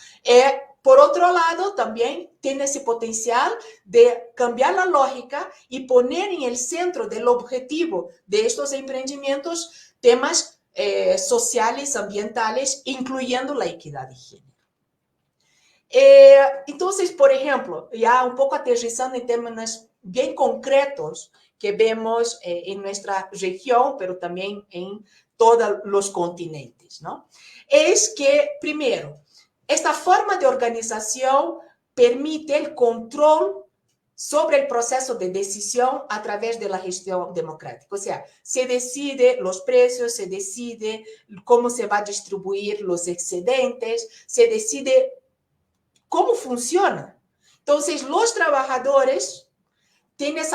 Por otro lado, también tiene ese potencial de cambiar la lógica y poner en el centro del objetivo de estos emprendimientos temas sociales, ambientales, incluyendo la equidad de género. Entonces, por ejemplo, ya un poco aterrizando en términos bien concretos que vemos en nuestra región, pero también en todos los continentes, ¿no? Es que, primero, esta forma de organización permite el control sobre el proceso de decisión a través de la gestión democrática. O sea, se decide los precios, se decide cómo se va a distribuir los excedentes, se decide cómo funciona. Entonces, los trabajadores tienen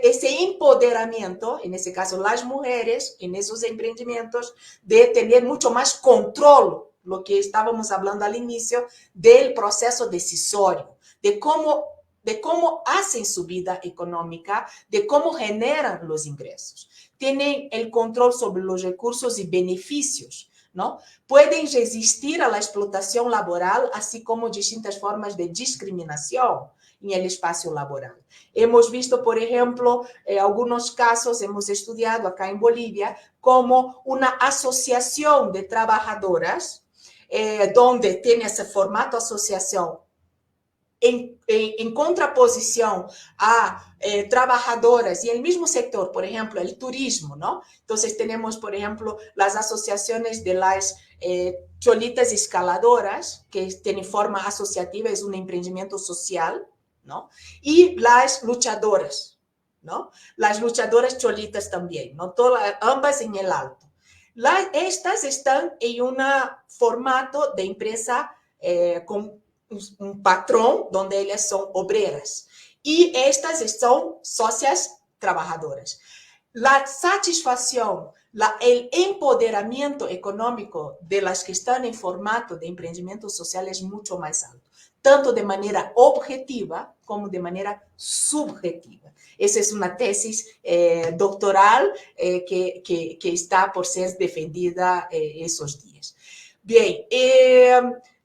ese empoderamiento, en ese caso las mujeres, en esos emprendimientos, de tener mucho más control, lo que estábamos hablando al inicio, del proceso decisorio, de cómo hacen su vida económica, de cómo generan los ingresos. Tienen el control sobre los recursos y beneficios, ¿no? Pueden resistir a la explotación laboral, así como distintas formas de discriminación en el espacio laboral. Hemos visto, por ejemplo, algunos casos, hemos estudiado acá en Bolivia, como una asociación de trabajadoras, donde tiene ese formato asociación en contraposición a trabajadoras y el mismo sector, por ejemplo, el turismo, ¿no? Entonces tenemos, por ejemplo, las asociaciones de las cholitas escaladoras, que tienen forma asociativa, es un emprendimiento social, ¿no? Y las luchadoras, ¿no? Las luchadoras cholitas también, ¿no? Ambas en el alto. Estas están en un formato de empresa con un patrón donde ellas son obreras y estas son socias trabajadoras. La satisfacción, el empoderamiento económico de las que están en formato de emprendimiento social es mucho más alto, tanto de manera objetiva como de manera subjetiva. Esa es una tesis doctoral que está por ser defendida esos días. Bien,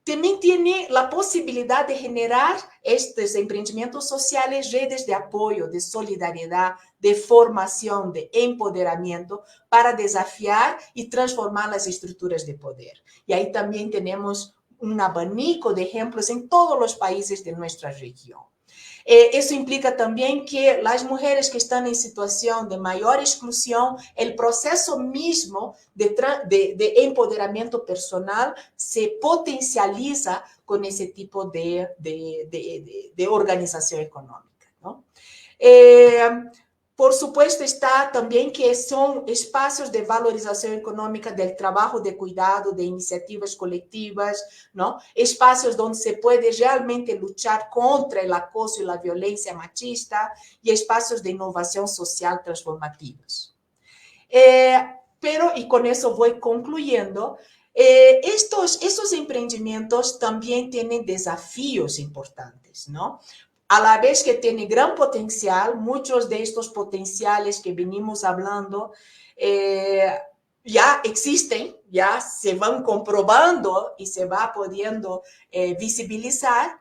también tiene la posibilidad de generar estos emprendimientos sociales, redes de apoyo, de solidaridad, de formación, de empoderamiento para desafiar y transformar las estructuras de poder. Y ahí también tenemos un abanico de ejemplos en todos los países de nuestra región. Eso implica también que las mujeres que están en situación de mayor exclusión, el proceso mismo de empoderamiento personal se potencializa con ese tipo de organización económica, ¿no? Por supuesto, está también que son espacios de valorización económica del trabajo de cuidado, de iniciativas colectivas, ¿no? Espacios donde se puede realmente luchar contra el acoso y la violencia machista y espacios de innovación social transformativos. Pero, y con eso voy concluyendo, esos emprendimientos también tienen desafíos importantes, ¿no? A la vez que tiene gran potencial, muchos de estos potenciales que venimos hablando ya existen, ya se van comprobando y se va pudiendo visibilizar.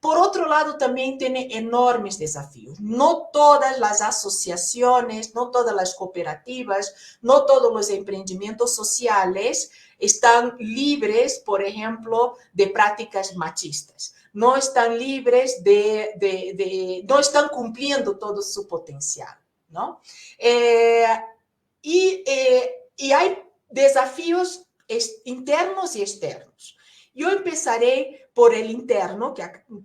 Por otro lado, también tiene enormes desafíos. No todas las asociaciones, no todas las cooperativas, no todos los emprendimientos sociales están libres, por ejemplo, de prácticas machistas. No están libres no están cumpliendo todo su potencial, ¿no? Y hay desafíos internos y externos. Yo empezaré por el interno,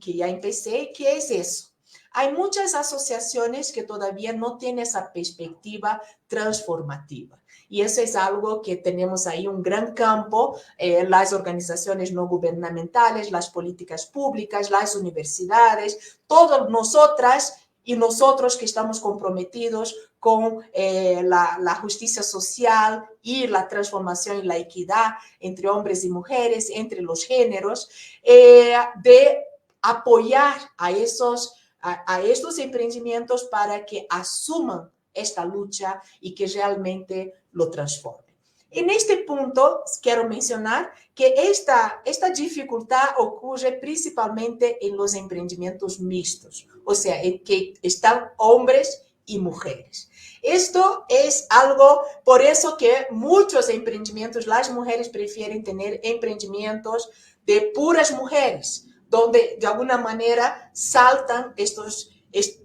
que ya empecé, que es eso. Hay muchas asociaciones que todavía no tienen esa perspectiva transformativa. Y eso es algo que tenemos ahí un gran campo, las organizaciones no gubernamentales, las políticas públicas, las universidades, todas nosotras y nosotros que estamos comprometidos con la justicia social y la transformación y la equidad entre hombres y mujeres, entre los géneros, de apoyar a estos emprendimientos para que asuman esta lucha y que realmente lo transformen. En este punto, quiero mencionar que esta dificultad ocurre principalmente en los emprendimientos mixtos, o sea, en que están hombres y mujeres. Esto es algo, por eso que muchos emprendimientos, las mujeres prefieren tener emprendimientos de puras mujeres, donde de alguna manera saltan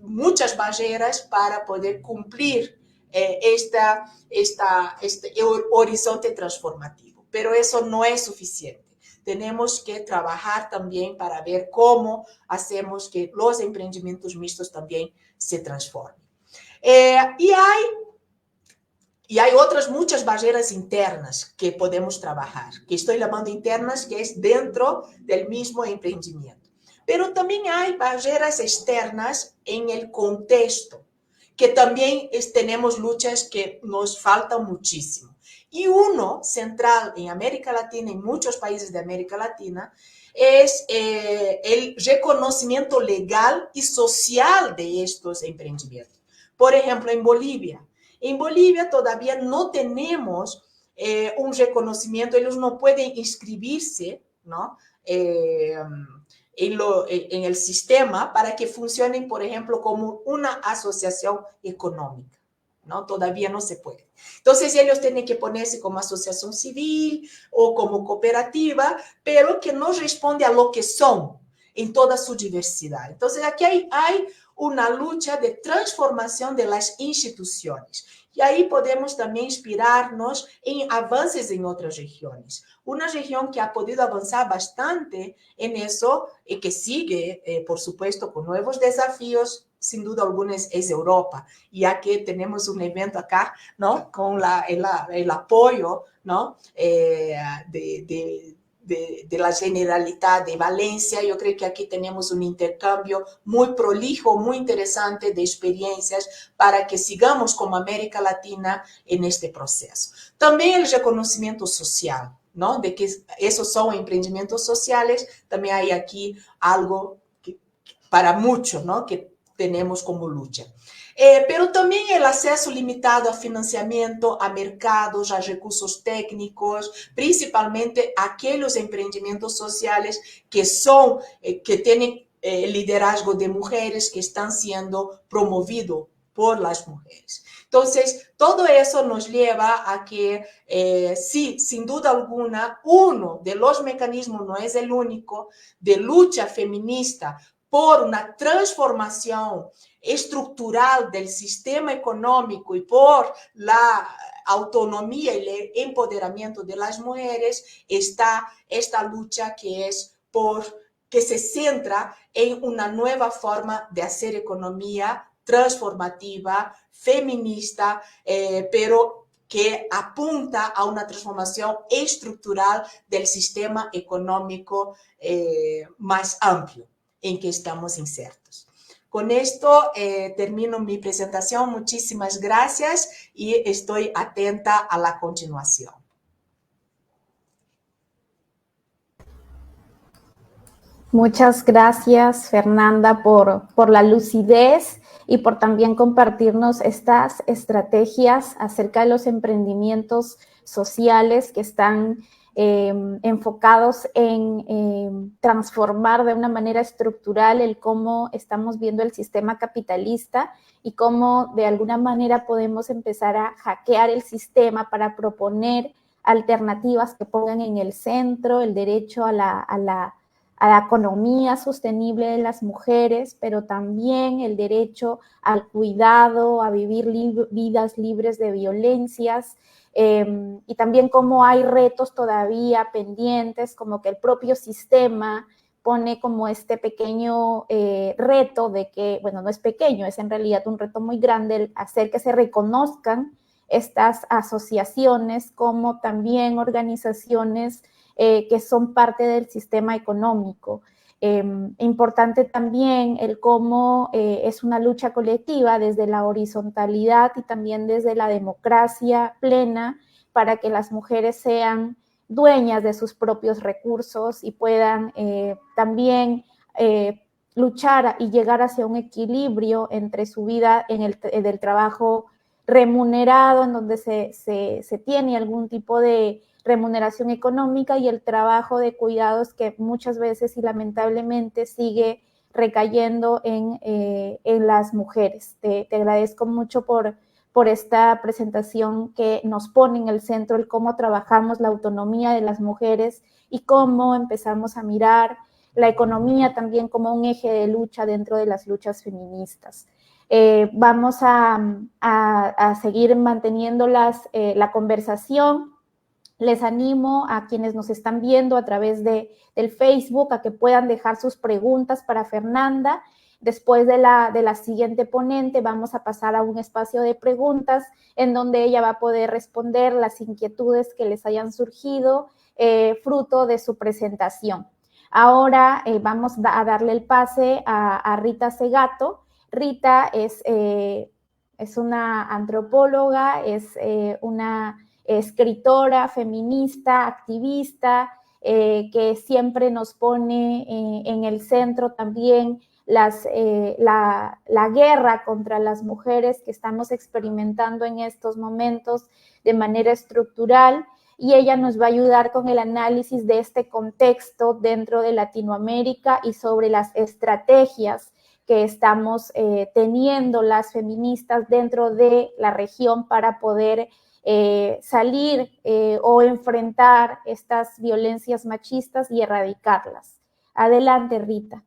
muchas barreras para poder cumplir este horizonte transformativo. Pero eso no es suficiente. Tenemos que trabajar también para ver cómo hacemos que los emprendimientos mixtos también se transformen. Y hay otras muchas barreras internas que podemos trabajar, que estoy llamando internas, que es dentro del mismo emprendimiento. Pero también hay barreras externas en el contexto, que también tenemos luchas que nos faltan muchísimo. Y uno central en América Latina, en muchos países de América Latina, es el reconocimiento legal y social de estos emprendimientos. Por ejemplo, en Bolivia. En Bolivia todavía no tenemos un reconocimiento, ellos no pueden inscribirse, ¿no? En el sistema para que funcionen, por ejemplo, como una asociación económica, ¿no? Todavía no se puede. Entonces, ellos tienen que ponerse como asociación civil o como cooperativa, pero que no responde a lo que son en toda su diversidad. Entonces, aquí hay una lucha de transformación de las instituciones. Y ahí podemos también inspirarnos en avances en otras regiones. Una región que ha podido avanzar bastante en eso y que sigue, por supuesto, con nuevos desafíos, sin duda alguna es Europa, ya que tenemos un evento acá, ¿no? Con el apoyo, ¿no? De la Generalitat de Valencia. Yo creo que aquí tenemos un intercambio muy prolijo, muy interesante de experiencias para que sigamos como América Latina en este proceso. También el reconocimiento social, ¿no? De que esos son emprendimientos sociales, también hay aquí algo para muchos, ¿no? Que tenemos como lucha. Pero también el acceso limitado a financiamiento, a mercados, a recursos técnicos, principalmente aquellos emprendimientos sociales que tienen liderazgo de mujeres, que están siendo promovidos por las mujeres. Entonces, todo eso nos lleva a que, sí, sin duda alguna, uno de los mecanismos, no es el único, de lucha feminista por una transformación estructural del sistema económico y por la autonomía y el empoderamiento de las mujeres, está esta lucha que se centra en una nueva forma de hacer economía transformativa, feminista, pero que apunta a una transformación estructural del sistema económico más amplio en que estamos insertos. Con esto termino mi presentación. Muchísimas gracias y estoy atenta a la continuación. Muchas gracias, Fernanda, por la lucidez y por también compartirnos estas estrategias acerca de los emprendimientos sociales que están enfocados en transformar de una manera estructural el cómo estamos viendo el sistema capitalista y cómo de alguna manera podemos empezar a hackear el sistema para proponer alternativas que pongan en el centro el derecho a la economía sostenible de las mujeres, pero también el derecho al cuidado, a vivir vidas libres de violencias, y también cómo hay retos todavía pendientes, como que el propio sistema pone como este pequeño reto de que, bueno, no es pequeño, es en realidad un reto muy grande el hacer que se reconozcan estas asociaciones como también organizaciones que son parte del sistema económico. Importante también el cómo es una lucha colectiva desde la horizontalidad y también desde la democracia plena para que las mujeres sean dueñas de sus propios recursos y puedan también luchar y llegar hacia un equilibrio entre su vida en el trabajo remunerado, en donde se tiene algún tipo de remuneración económica, y el trabajo de cuidados que muchas veces y lamentablemente sigue recayendo en las mujeres. Te agradezco mucho por esta presentación que nos pone en el centro el cómo trabajamos la autonomía de las mujeres y cómo empezamos a mirar la economía también como un eje de lucha dentro de las luchas feministas. Vamos a seguir manteniendo la conversación. Les animo a quienes nos están viendo a través del Facebook a que puedan dejar sus preguntas para Fernanda. Después de la siguiente ponente vamos a pasar a un espacio de preguntas en donde ella va a poder responder las inquietudes que les hayan surgido fruto de su presentación. Ahora vamos a darle el pase a Rita Segato. Rita es una antropóloga, es una escritora, feminista, activista, que siempre nos pone en el centro también la guerra contra las mujeres que estamos experimentando en estos momentos de manera estructural, y ella nos va a ayudar con el análisis de este contexto dentro de Latinoamérica y sobre las estrategias que estamos teniendo las feministas dentro de la región para poder salir o enfrentar estas violencias machistas y erradicarlas. Adelante, Rita.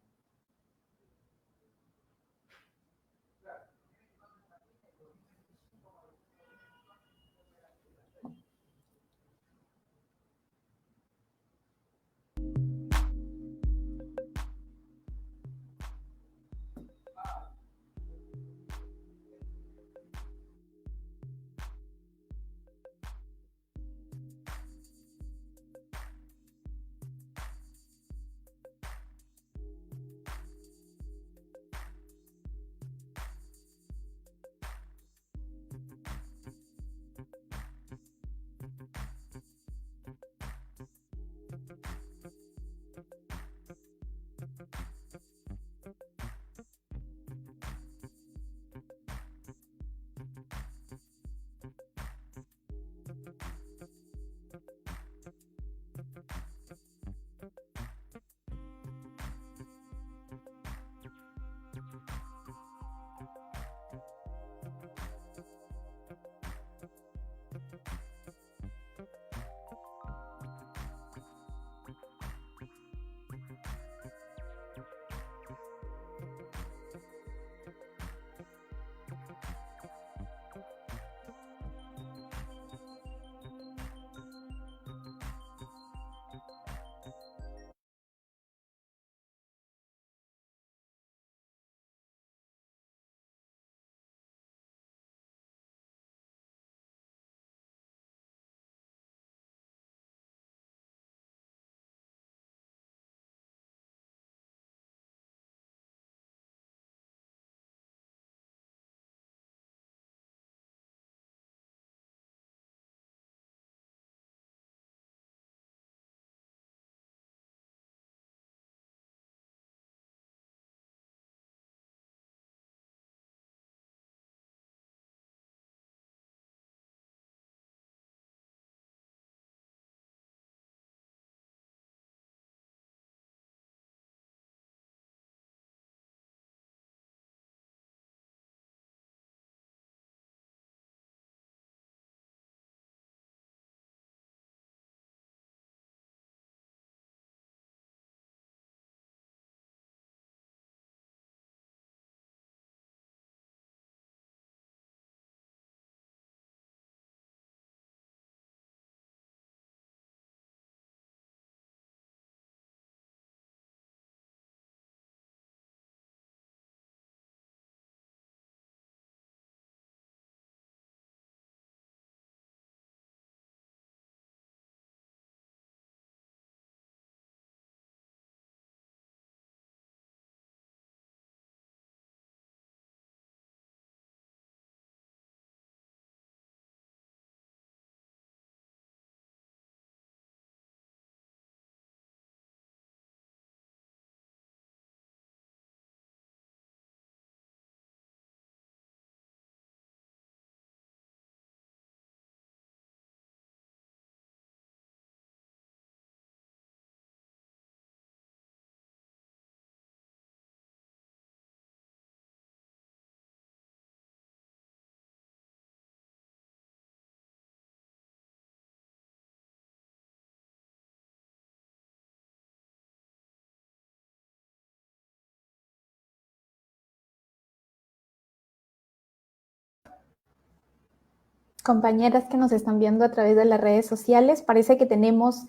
compañeras que nos están viendo a través de las redes sociales. Parece que tenemos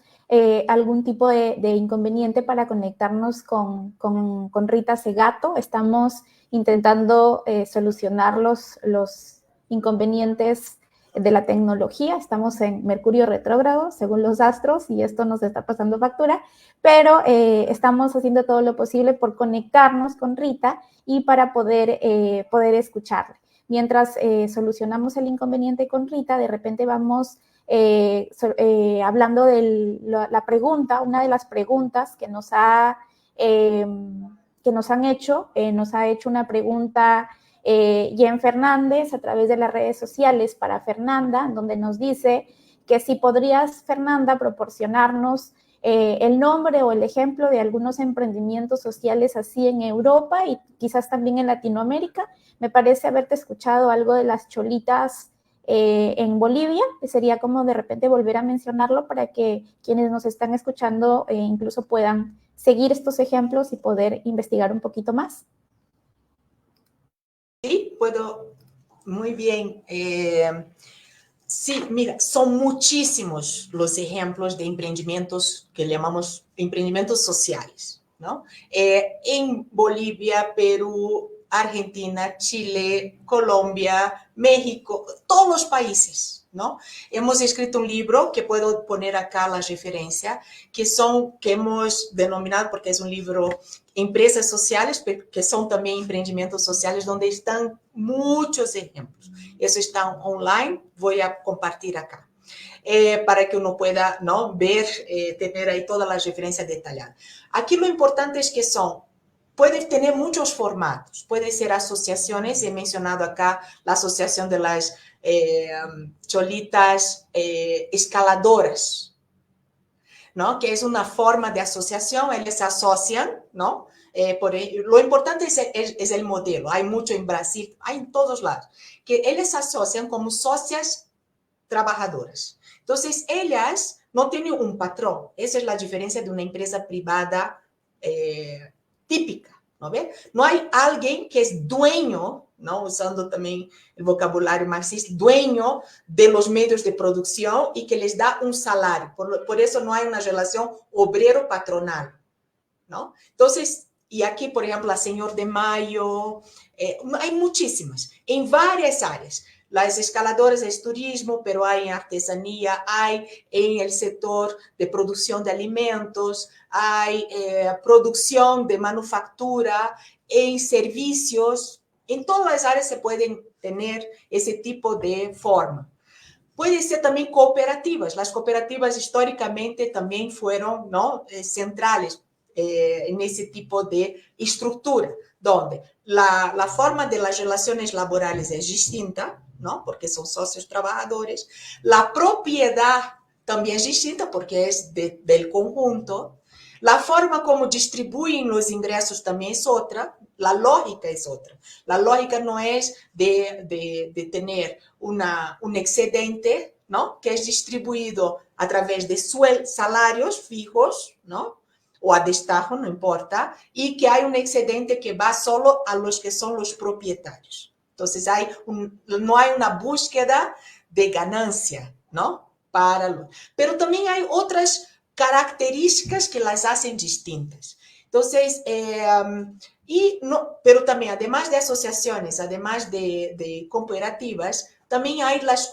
algún tipo de inconveniente para conectarnos con Rita Segato. Estamos intentando solucionar los inconvenientes de la tecnología. Estamos en Mercurio retrógrado, según los astros, y esto nos está pasando factura, pero estamos haciendo todo lo posible por conectarnos con Rita y para poder escucharla. Mientras solucionamos el inconveniente con Rita, de repente vamos hablando de la pregunta, una de las preguntas que nos han hecho, nos ha hecho una pregunta Jen Fernández a través de las redes sociales para Fernanda, donde nos dice que si podrías, Fernanda, proporcionarnos el nombre o el ejemplo de algunos emprendimientos sociales así en Europa y quizás también en Latinoamérica. Me parece haberte escuchado algo de las cholitas en Bolivia, que sería como de repente volver a mencionarlo para que quienes nos están escuchando incluso puedan seguir estos ejemplos y poder investigar un poquito más. Sí, puedo, muy bien. Sí, mira, son muchísimos los ejemplos de emprendimientos que llamamos emprendimientos sociales, ¿no? En Bolivia, Perú, Argentina, Chile, Colombia, México, todos los países, ¿no? Hemos escrito un libro que puedo poner acá la referencia, que hemos denominado, porque es un libro, Empresas Sociales, que son también emprendimientos sociales, donde están muchos ejemplos. Eso está online, voy a compartir acá. Para que uno pueda, ¿no?, ver, tener ahí todas las referencias detalladas. Aquí lo importante es que pueden tener muchos formatos, pueden ser asociaciones, he mencionado acá la asociación de las cholitas escaladoras, ¿no?, que es una forma de asociación, ellos se asocian, ¿no? Lo importante es el modelo, hay mucho en Brasil, hay en todos lados, que ellos se asocian como socias trabajadoras. Entonces, ellas no tienen un patrón, esa es la diferencia de una empresa privada típica, ¿no ve? No hay alguien que es dueño, ¿no?, usando también el vocabulario marxista, dueño de los medios de producción y que les da un salario. Por eso no hay una relación obrero-patronal, ¿no? Entonces, y aquí, por ejemplo, la Señor de Mayo, hay muchísimas, en varias áreas. Las escaladoras es turismo, pero hay en artesanía, hay en el sector de producción de alimentos, hay producción de manufactura, en servicios, en todas las áreas se pueden tener ese tipo de forma. Puede ser también cooperativas. Las cooperativas históricamente también fueron, ¿no?, centrales en ese tipo de estructura, donde la forma de las relaciones laborales es distinta, ¿no?, porque son socios trabajadores. La propiedad también es distinta porque es del conjunto. La forma como distribuyen los ingresos también es otra. La lógica es otra. La lógica no es de tener un excedente, ¿no?, que es distribuido a través de salarios fijos, ¿no?, o a destajo, no importa, y que hay un excedente que va solo a los que son los propietarios. Entonces, no hay una búsqueda de ganancia, ¿no?, pero también hay otras características que las hacen distintas. Entonces, pero también, además de asociaciones, además de cooperativas, también hay las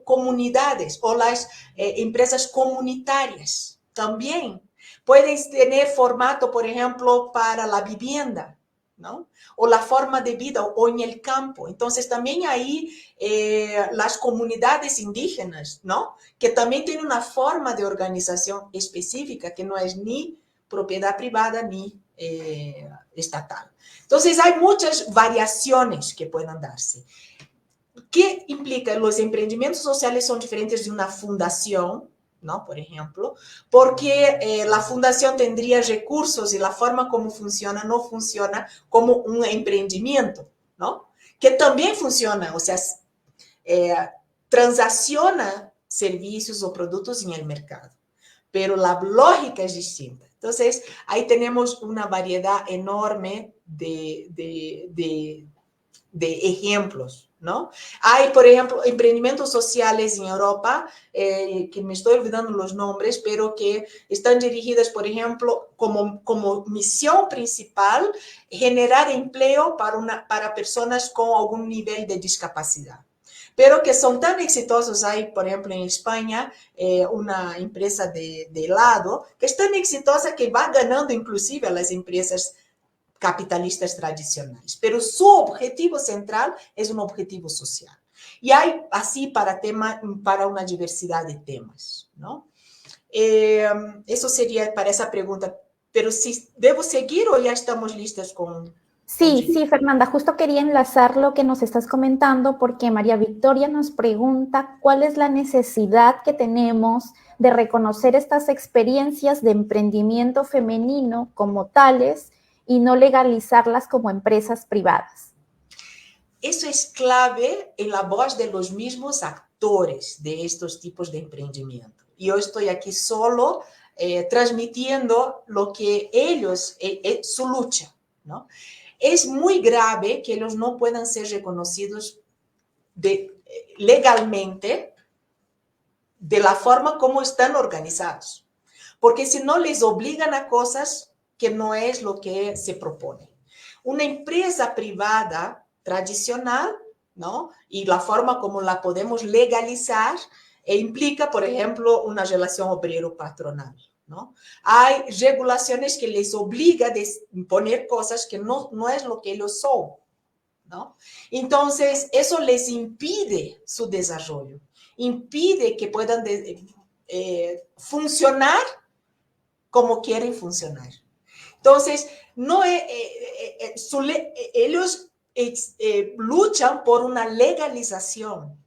comunidades o las empresas comunitarias. También pueden tener formato, por ejemplo, para la vivienda, ¿no?, o la forma de vida, o en el campo. Entonces, también hay las comunidades indígenas, ¿no?, que también tienen una forma de organización específica, que no es ni propiedad privada ni estatal. Entonces, hay muchas variaciones que pueden darse. ¿Qué implica? Los emprendimientos sociales son diferentes de una fundación, ¿no?, por ejemplo, porque la fundación tendría recursos y la forma como funciona no funciona como un emprendimiento, ¿no?, que también funciona, o sea, transacciona servicios o productos en el mercado, pero la lógica es distinta. Entonces, ahí tenemos una variedad enorme de ejemplos, ¿no? Hay, por ejemplo, emprendimientos sociales en Europa, que me estoy olvidando los nombres, pero que están dirigidas, por ejemplo, como misión principal, generar empleo para personas con algún nivel de discapacidad. Pero que son tan exitosos. Hay, por ejemplo, en España, una empresa de helado que es tan exitosa que va ganando inclusive a las empresas capitalistas tradicionales, pero su objetivo central es un objetivo social. Y hay así para una diversidad de temas, ¿no? Eso sería para esa pregunta, pero si debo seguir o ya estamos listas con... Sí, Fernanda, justo quería enlazar lo que nos estás comentando porque María Victoria nos pregunta cuál es la necesidad que tenemos de reconocer estas experiencias de emprendimiento femenino como tales y no legalizarlas como empresas privadas. Eso es clave en la voz de los mismos actores de estos tipos de emprendimiento. Yo estoy aquí solo transmitiendo lo que ellos, su lucha, ¿no? Es muy grave que ellos no puedan ser reconocidos legalmente de la forma como están organizados, porque si no les obligan a cosas que no es lo que se propone. Una empresa privada tradicional, ¿no? Y la forma como la podemos legalizar implica, por ejemplo, una relación obrero-patronal, ¿no? Hay regulaciones que les obligan a poner cosas que no es lo que ellos son, ¿no? Entonces, eso les impide su desarrollo, impide que puedan funcionar como quieren funcionar. Entonces, no ellos luchan por una legalización,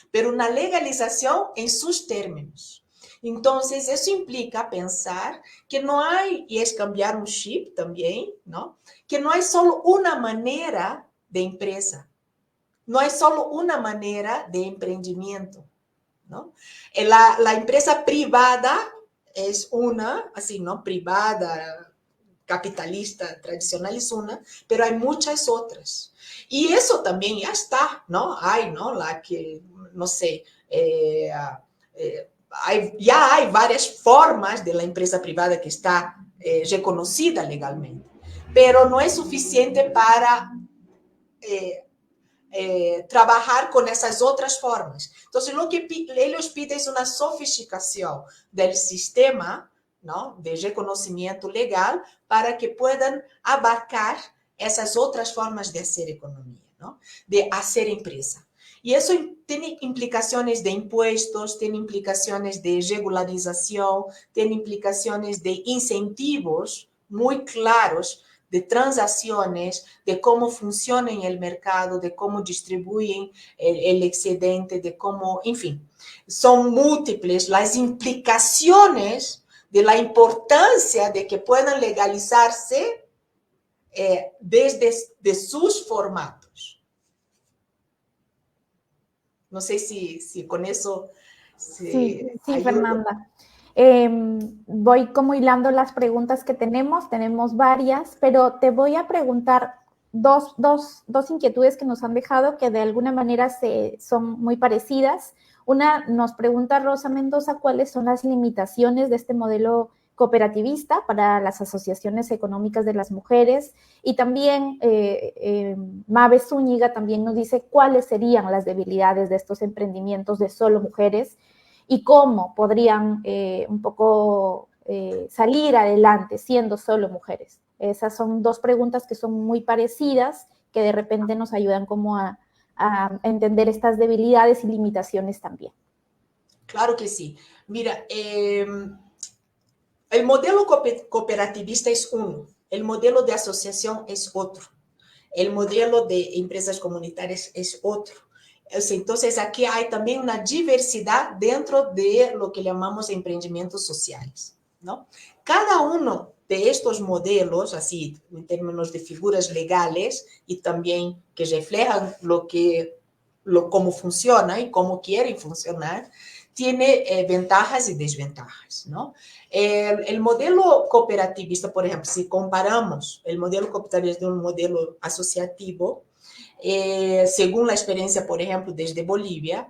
pero una legalización en sus términos. Entonces, eso implica pensar que no hay, y es cambiar un chip también, ¿no? Que no hay solo una manera de empresa, no hay solo una manera de emprendimiento, ¿no? La empresa privada es una, así, ¿no? Privada, capitalista, tradicional es una, pero hay muchas otras. Y eso también ya está, ¿no? Hay, ¿no? La que, no sé, ya hay varias formas de la empresa privada que está reconocida legalmente, pero no es suficiente para trabajar con esas otras formas. Entonces, lo que ellos piden es una sofisticación del sistema, ¿no? De reconocimiento legal para que puedan abarcar esas otras formas de hacer economía, ¿no? De hacer empresa. Y eso tiene implicaciones de impuestos, tiene implicaciones de regularización, tiene implicaciones de incentivos muy claros, de transacciones, de cómo funciona en el mercado, de cómo distribuyen el excedente, de cómo, en fin, son múltiples las implicaciones de la importancia de que puedan legalizarse desde sus formatos. No sé si con eso sí, Fernanda. Voy como hilando las preguntas que tenemos varias, pero te voy a preguntar dos inquietudes que nos han dejado que de alguna manera son muy parecidas. Una, nos pregunta Rosa Mendoza cuáles son las limitaciones de este modelo cooperativista para las asociaciones económicas de las mujeres, y también Mabe Zúñiga también nos dice cuáles serían las debilidades de estos emprendimientos de solo mujeres y cómo podrían un poco salir adelante siendo solo mujeres. Esas son dos preguntas que son muy parecidas, que de repente nos ayudan como a entender estas debilidades y limitaciones también. Claro que sí. Mira, el modelo cooperativista es uno, el modelo de asociación es otro, el modelo de empresas comunitarias es otro. Entonces, aquí hay también una diversidad dentro de lo que llamamos emprendimientos sociales, ¿no? Cada uno de estos modelos, así en términos de figuras legales y también que reflejan cómo funciona y cómo quieren funcionar, tiene ventajas y desventajas, ¿no? El modelo cooperativista, por ejemplo, si comparamos el modelo cooperativista de un modelo asociativo, según la experiencia, por ejemplo, desde Bolivia,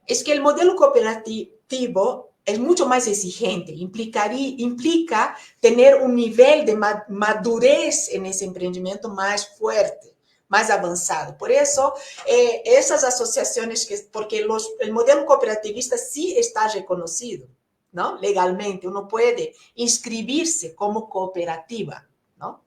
es que el modelo cooperativo es mucho más exigente, implica tener un nivel de madurez en ese emprendimiento más fuerte, más avanzado. Por eso, esas asociaciones, porque el modelo cooperativista sí está reconocido, ¿no? Legalmente, uno puede inscribirse como cooperativa, ¿no?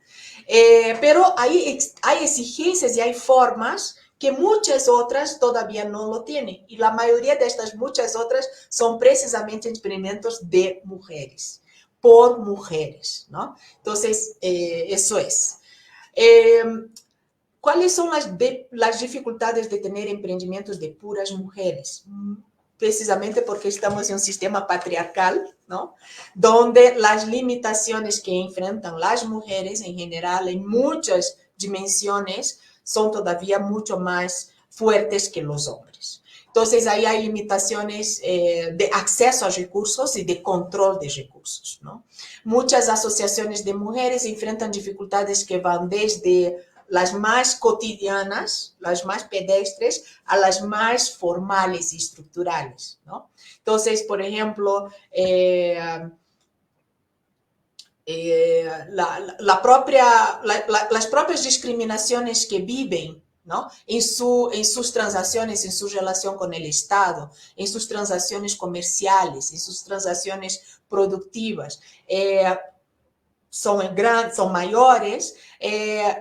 Pero hay exigencias y hay formas que muchas otras todavía no lo tienen. Y la mayoría de estas muchas otras son precisamente experimentos de mujeres, por mujeres, ¿no? Entonces, eso es. ¿Cuáles son las dificultades de tener emprendimientos de puras mujeres? Precisamente porque estamos en un sistema patriarcal, ¿no? Donde las limitaciones que enfrentan las mujeres en general en muchas dimensiones son todavía mucho más fuertes que los hombres. Entonces, ahí hay limitaciones de acceso a recursos y de control de recursos, ¿no? Muchas asociaciones de mujeres enfrentan dificultades que van desde las más cotidianas, las más pedestres, a las más formales y estructurales, ¿no? Entonces, por ejemplo, las propias discriminaciones que viven, ¿no? En sus transacciones, en su relación con el Estado, en sus transacciones comerciales, en sus transacciones productivas, son mayores.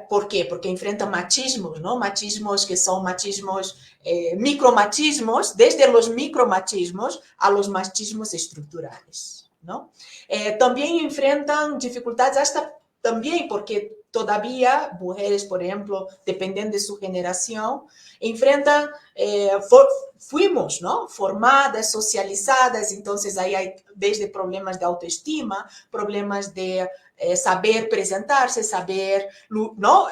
¿Por qué? Porque enfrentan machismos, ¿no? Machismos que son machismos, micromachismos, desde los micromachismos a los machismos estructurales, ¿no? También enfrentan dificultades hasta también porque todavía mujeres, por ejemplo, dependiendo de su generación, enfrentan, fuimos, ¿no? Formadas, socializadas, entonces ahí hay desde problemas de autoestima, problemas de saber presentarse, saber, ¿no?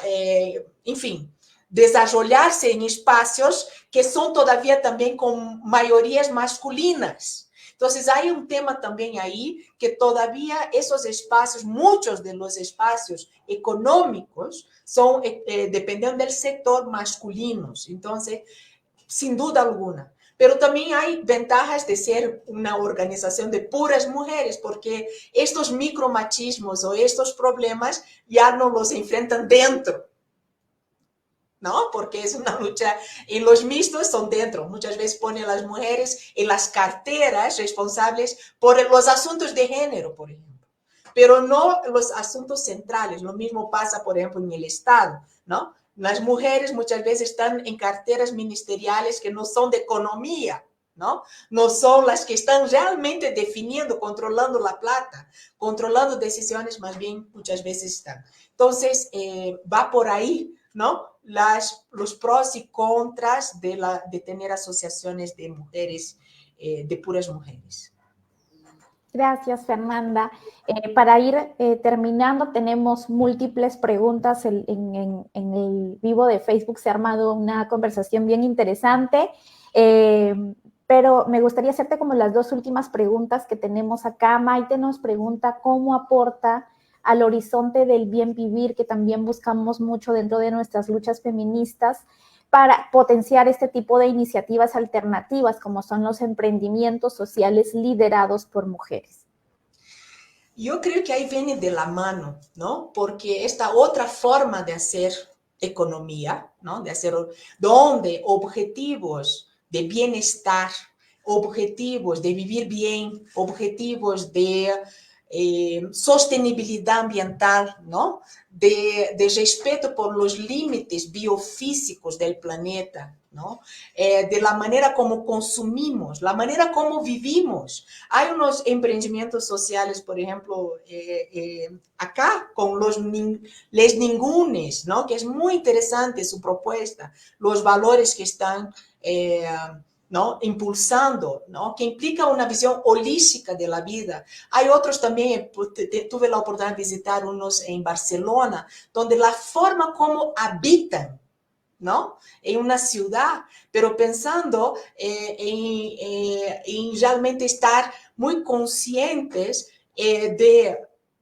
Enfim, desarrollarse en espacios que son todavía también con mayorías masculinas. Entonces, hay un tema también ahí que todavía esos espacios, muchos de los espacios económicos, son, dependiendo del sector, masculinos. Entonces, sin duda alguna. Pero también hay ventajas de ser una organización de puras mujeres, porque estos micromachismos o estos problemas ya no los enfrentan dentro, ¿no? Porque es una lucha, en los mixtos son dentro. Muchas veces ponen a las mujeres en las carteras responsables por los asuntos de género, por ejemplo, pero no los asuntos centrales. Lo mismo pasa, por ejemplo, en el Estado, ¿no? Las mujeres muchas veces están en carteras ministeriales que no son de economía, ¿no? No son las que están realmente definiendo, controlando la plata, controlando decisiones, más bien muchas veces están. Entonces, va por ahí, ¿no? Los pros y contras de tener asociaciones de mujeres, de puras mujeres. Gracias, Fernanda. Para ir terminando, tenemos múltiples preguntas en el vivo de Facebook. Se ha armado una conversación bien interesante, pero me gustaría hacerte como las dos últimas preguntas que tenemos acá. Maite nos pregunta cómo aporta al horizonte del bien vivir, que también buscamos mucho dentro de nuestras luchas feministas, para potenciar este tipo de iniciativas alternativas como son los emprendimientos sociales liderados por mujeres. Yo creo que ahí viene de la mano, ¿no? Porque esta otra forma de hacer economía, ¿no? De hacer, donde objetivos de bienestar, objetivos de vivir bien, objetivos de sostenibilidad ambiental, ¿no? De respeto por los límites biofísicos del planeta, ¿no? De la manera como consumimos, la manera como vivimos. Hay unos emprendimientos sociales, por ejemplo, acá con les ningunes, ¿no? Que es muy interesante su propuesta, los valores que están ¿no? Impulsando, ¿no? Que implica una visión holística de la vida. Hay otros también, tuve la oportunidad de visitar unos en Barcelona, donde la forma como habitan, ¿no? En una ciudad, pero pensando en realmente estar muy conscientes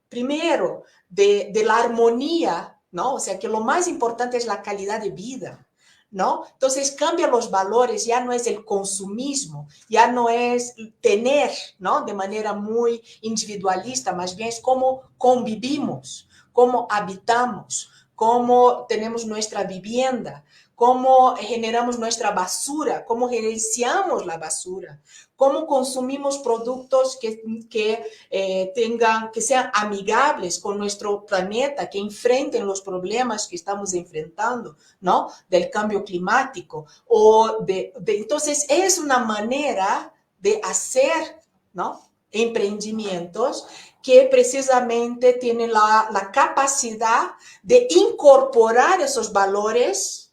primero, de la armonía, ¿no? O sea, que lo más importante es la calidad de vida. ¿no? Entonces cambia los valores, ya no es el consumismo, ya no es tener, ¿no? De manera muy individualista, más bien es cómo convivimos, cómo habitamos, cómo tenemos nuestra vivienda, cómo generamos nuestra basura, cómo gerenciamos la basura, cómo consumimos productos que sean amigables con nuestro planeta, que enfrenten los problemas que estamos enfrentando, ¿no? Del cambio climático. Entonces, es una manera de hacer, ¿no? Emprendimientos que precisamente tienen la capacidad de incorporar esos valores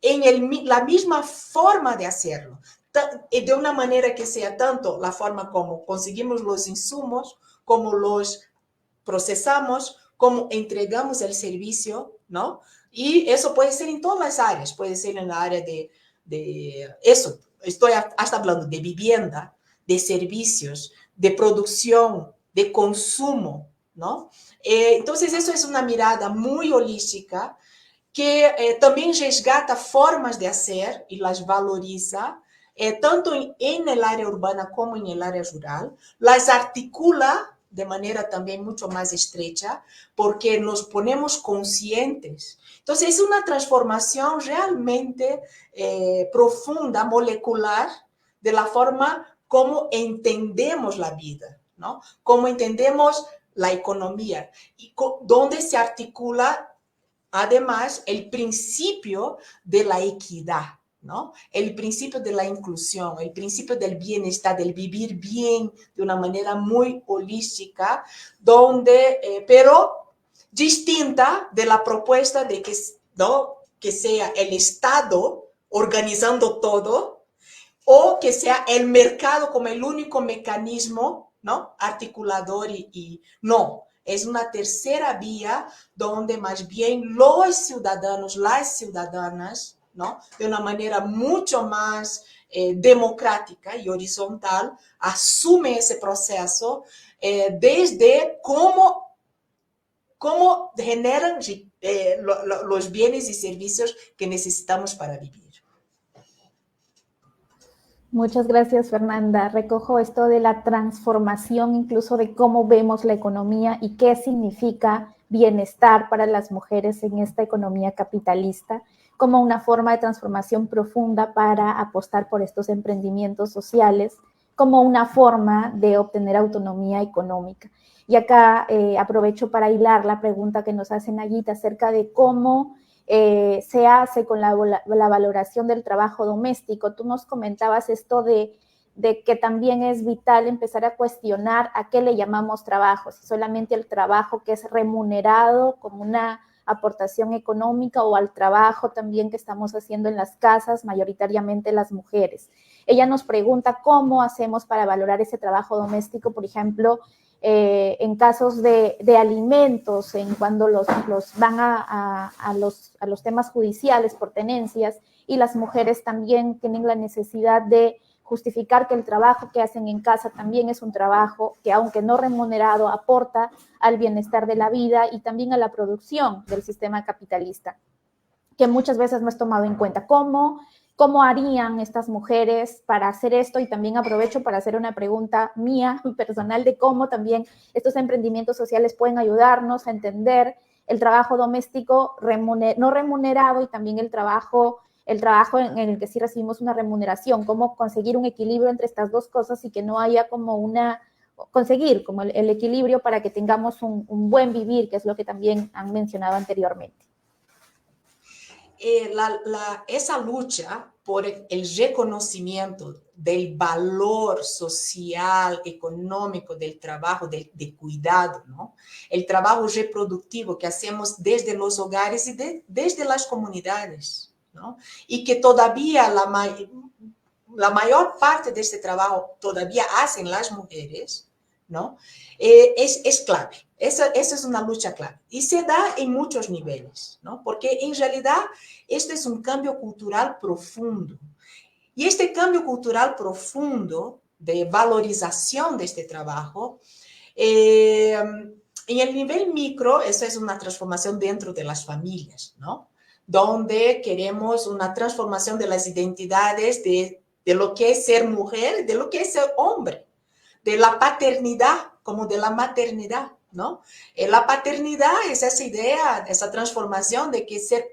en la misma forma de hacerlo, de una manera que sea tanto la forma como conseguimos los insumos, como los procesamos, como entregamos el servicio, ¿no? Y eso puede ser en todas las áreas, puede ser en la área de eso, estoy hasta hablando de vivienda, de servicios, de producción, de consumo, ¿no? Entonces, eso es una mirada muy holística que también resgata formas de hacer y las valoriza, tanto en el área urbana como en el área rural, las articula de manera también mucho más estrecha, porque nos ponemos conscientes. Entonces, es una transformación realmente profunda, molecular, de la forma como entendemos la vida, ¿no? Cómo entendemos la economía y dónde se articula además el principio de la equidad, ¿no? El principio de la inclusión, el principio del bienestar, del vivir bien de una manera muy holística, pero distinta de la propuesta de que, ¿no? Que sea el Estado organizando todo o que sea el mercado como el único mecanismo, ¿no? Articulador no. Es una tercera vía donde más bien los ciudadanos, las ciudadanas, ¿no? De una manera mucho más democrática y horizontal, asume ese proceso desde cómo generan los bienes y servicios que necesitamos para vivir. Muchas gracias, Fernanda. Recojo esto de la transformación, incluso de cómo vemos la economía y qué significa bienestar para las mujeres en esta economía capitalista, como una forma de transformación profunda para apostar por estos emprendimientos sociales, como una forma de obtener autonomía económica. Y acá aprovecho para hilar la pregunta que nos hace Nayita acerca de cómo se hace con la valoración del trabajo doméstico. Tú nos comentabas esto de que también es vital empezar a cuestionar a qué le llamamos trabajo, si solamente el trabajo que es remunerado como una aportación económica o al trabajo también que estamos haciendo en las casas, mayoritariamente las mujeres. Ella nos pregunta cómo hacemos para valorar ese trabajo doméstico, por ejemplo, en casos de alimentos, en cuando los van a los temas judiciales por tenencias, y las mujeres también tienen la necesidad de justificar que el trabajo que hacen en casa también es un trabajo que, aunque no remunerado, aporta al bienestar de la vida y también a la producción del sistema capitalista, que muchas veces no es tomado en cuenta. ¿Cómo harían estas mujeres para hacer esto? Y también aprovecho para hacer una pregunta mía, personal, de cómo también estos emprendimientos sociales pueden ayudarnos a entender el trabajo doméstico no remunerado y también el trabajo en el que sí recibimos una remuneración, cómo conseguir un equilibrio entre estas dos cosas y que no haya como conseguir como el equilibrio para que tengamos un buen vivir, que es lo que también han mencionado anteriormente. Esa lucha por el reconocimiento del valor social, económico del trabajo, de cuidado, ¿no? El trabajo reproductivo que hacemos desde los hogares y desde las comunidades, ¿no? Y que todavía la mayor parte de este trabajo todavía hacen las mujeres, ¿no? Es clave. Esa es una lucha clave. Y se da en muchos niveles, ¿no? Porque en realidad esto es un cambio cultural profundo. Y este cambio cultural profundo de valorización de este trabajo, en el nivel micro, eso es una transformación dentro de las familias, ¿no? donde queremos una transformación de las identidades de lo que es ser mujer, de lo que es ser hombre, de la paternidad como de la maternidad, ¿no? La paternidad es esa idea, esa transformación de que ser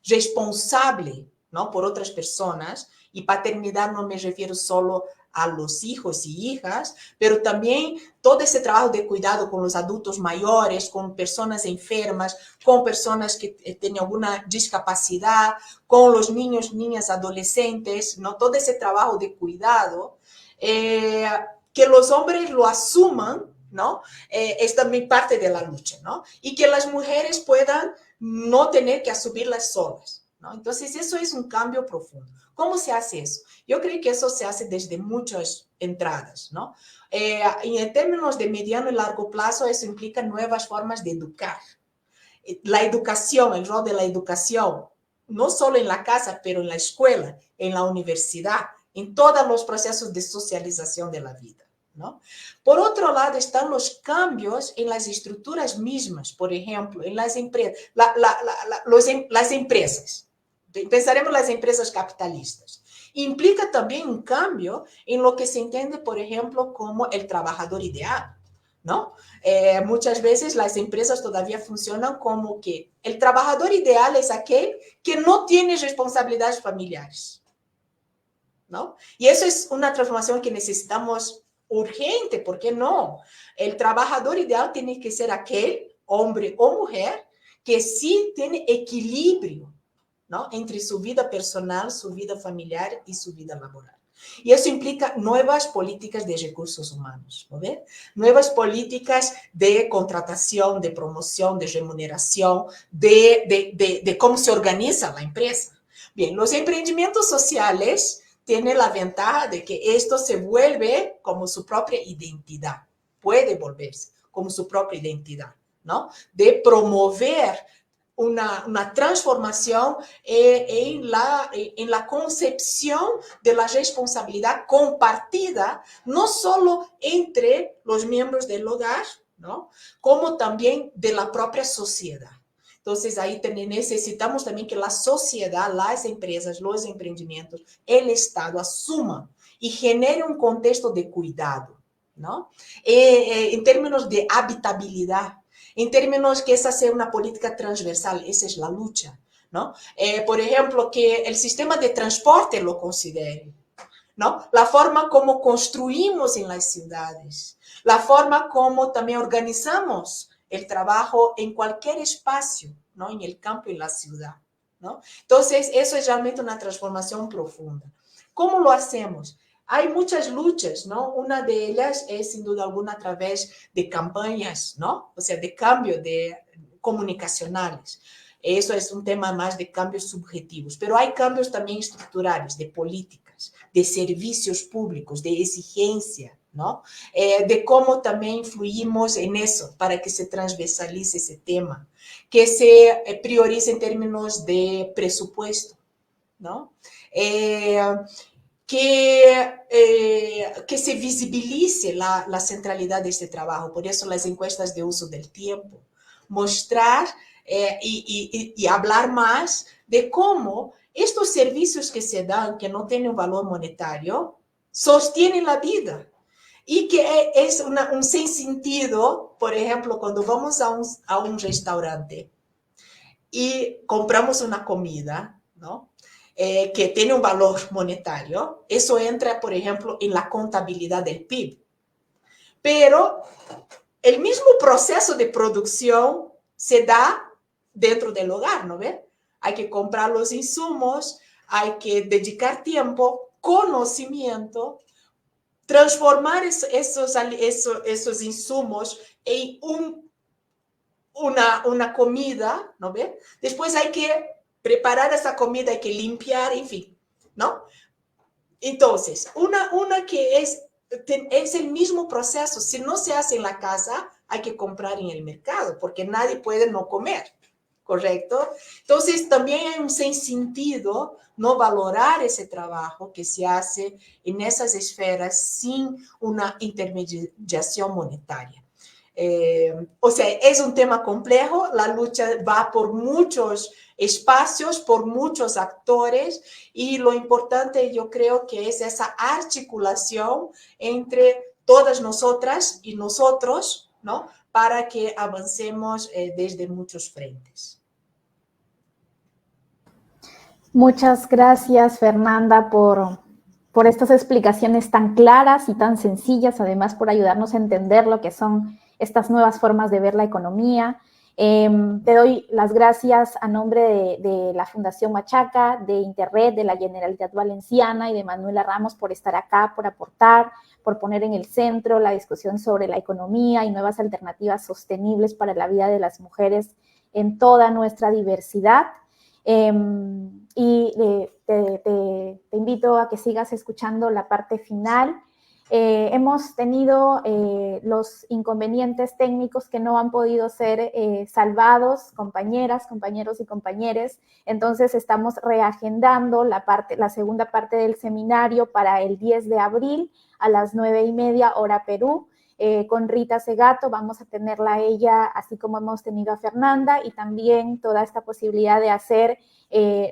responsable, ¿no? Por otras personas, y paternidad no me refiero solo a los hijos y hijas, pero también todo ese trabajo de cuidado con los adultos mayores, con personas enfermas, con personas que tienen alguna discapacidad, con los niños, niñas, adolescentes, ¿no? Todo ese trabajo de cuidado, que los hombres lo asuman, ¿no? Es también parte de la lucha, ¿no? Y que las mujeres puedan no tener que asumirlas solas, ¿no? Entonces, eso es un cambio profundo. ¿Cómo se hace eso? Yo creo que eso se hace desde muchas entradas, ¿no? Y en términos de mediano y largo plazo, eso implica nuevas formas de educar. La educación, el rol de la educación, no solo en la casa, pero en la escuela, en la universidad, en todos los procesos de socialización de la vida, ¿no? Por otro lado, están los cambios en las estructuras mismas, por ejemplo, en las empresas, las empresas. Pensaremos en las empresas capitalistas. Implica también un cambio en lo que se entiende, por ejemplo, como el trabajador ideal, ¿no? Muchas veces las empresas todavía funcionan como que el trabajador ideal es aquel que no tiene responsabilidades familiares, ¿no? Y eso es una transformación que necesitamos urgente, ¿por qué no? El trabajador ideal tiene que ser aquel hombre o mujer que sí tiene equilibrio, ¿no? Entre su vida personal, su vida familiar y su vida laboral. Y eso implica nuevas políticas de recursos humanos, ¿no ve? Nuevas políticas de contratación, de promoción, de remuneración, de cómo se organiza la empresa. Bien, los emprendimientos sociales tienen la ventaja de que esto se vuelve como su propia identidad, puede volverse como su propia identidad, ¿no? De promover una transformación en la concepción de la responsabilidad compartida, no solo entre los miembros del hogar, ¿no? Como también de la propia sociedad. Entonces, ahí necesitamos también que la sociedad, las empresas, los emprendimientos, el Estado asuman y genere un contexto de cuidado, ¿no? En términos de habitabilidad, en términos que esa sea una política transversal, esa es la lucha, ¿no? Por ejemplo, que el sistema de transporte lo considere, ¿no? La forma como construimos en las ciudades, la forma como también organizamos el trabajo en cualquier espacio, ¿no? En el campo y en la ciudad, ¿no? Entonces, eso es realmente una transformación profunda. ¿Cómo lo hacemos? Hay muchas luchas, ¿no? Una de ellas es, sin duda alguna, a través de campañas, ¿no? O sea, de cambio de comunicacionales. Eso es un tema más de cambios subjetivos, pero hay cambios también estructurales, de políticas, de servicios públicos, de exigencia, ¿no? De cómo también influimos en eso para que se transversalice ese tema, que se priorice en términos de presupuesto, ¿no? Que se visibilice la centralidad de este trabajo. Por eso las encuestas de uso del tiempo. Mostrar y hablar más de cómo estos servicios que se dan, que no tienen un valor monetario, sostienen la vida. Y que es un sinsentido, por ejemplo, cuando vamos a un restaurante y compramos una comida, ¿no? Que tiene un valor monetario, eso entra, por ejemplo, en la contabilidad del PIB. Pero el mismo proceso de producción se da dentro del hogar, ¿no ve? Hay que comprar los insumos, hay que dedicar tiempo, conocimiento, transformar esos insumos en una comida, ¿no ve? Después hay que preparar esa comida, hay que limpiar, en fin, ¿no? Entonces, una que es el mismo proceso. Si no se hace en la casa, hay que comprar en el mercado, porque nadie puede no comer, ¿correcto? Entonces, también hay un sentido no valorar ese trabajo que se hace en esas esferas sin una intermediación monetaria. O sea, es un tema complejo, la lucha va por muchos espacios, por muchos actores, y lo importante yo creo que es esa articulación entre todas nosotras y nosotros, ¿no? Para que avancemos desde muchos frentes. Muchas gracias, Fernanda, por estas explicaciones tan claras y tan sencillas, además por ayudarnos a entender lo que son estas nuevas formas de ver la economía. Te doy las gracias a nombre de la Fundación Machaca, de Interred, de la Generalitat Valenciana y de Manuela Ramos por estar acá, por aportar, por poner en el centro la discusión sobre la economía y nuevas alternativas sostenibles para la vida de las mujeres en toda nuestra diversidad. Y te invito a que sigas escuchando la parte final. Hemos tenido los inconvenientes técnicos que no han podido ser salvados, compañeras, compañeros y compañeres. Entonces estamos reagendando la segunda parte del seminario para el 10 de abril a las 9:30 hora Perú. Con Rita Segato, vamos a tenerla a ella, así como hemos tenido a Fernanda, y también toda esta posibilidad de hacer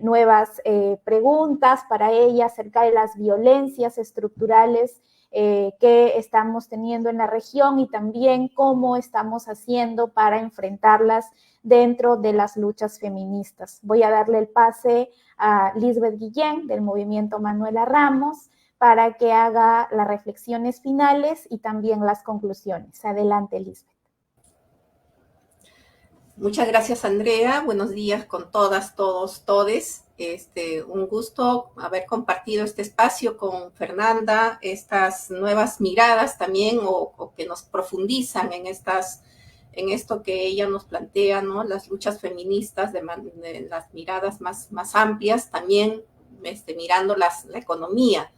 nuevas preguntas para ella acerca de las violencias estructurales que estamos teniendo en la región y también cómo estamos haciendo para enfrentarlas dentro de las luchas feministas. Voy a darle el pase a Lisbeth Guillén, del Movimiento Manuela Ramos, para que haga las reflexiones finales y también las conclusiones. Adelante, Lisbeth. Muchas gracias, Andrea. Buenos días con todas, todos, todes. Un gusto haber compartido este espacio con Fernanda, estas nuevas miradas también, o que nos profundizan en esto que ella nos plantea, ¿no? Las luchas feministas, de las miradas más amplias, también mirando la economía.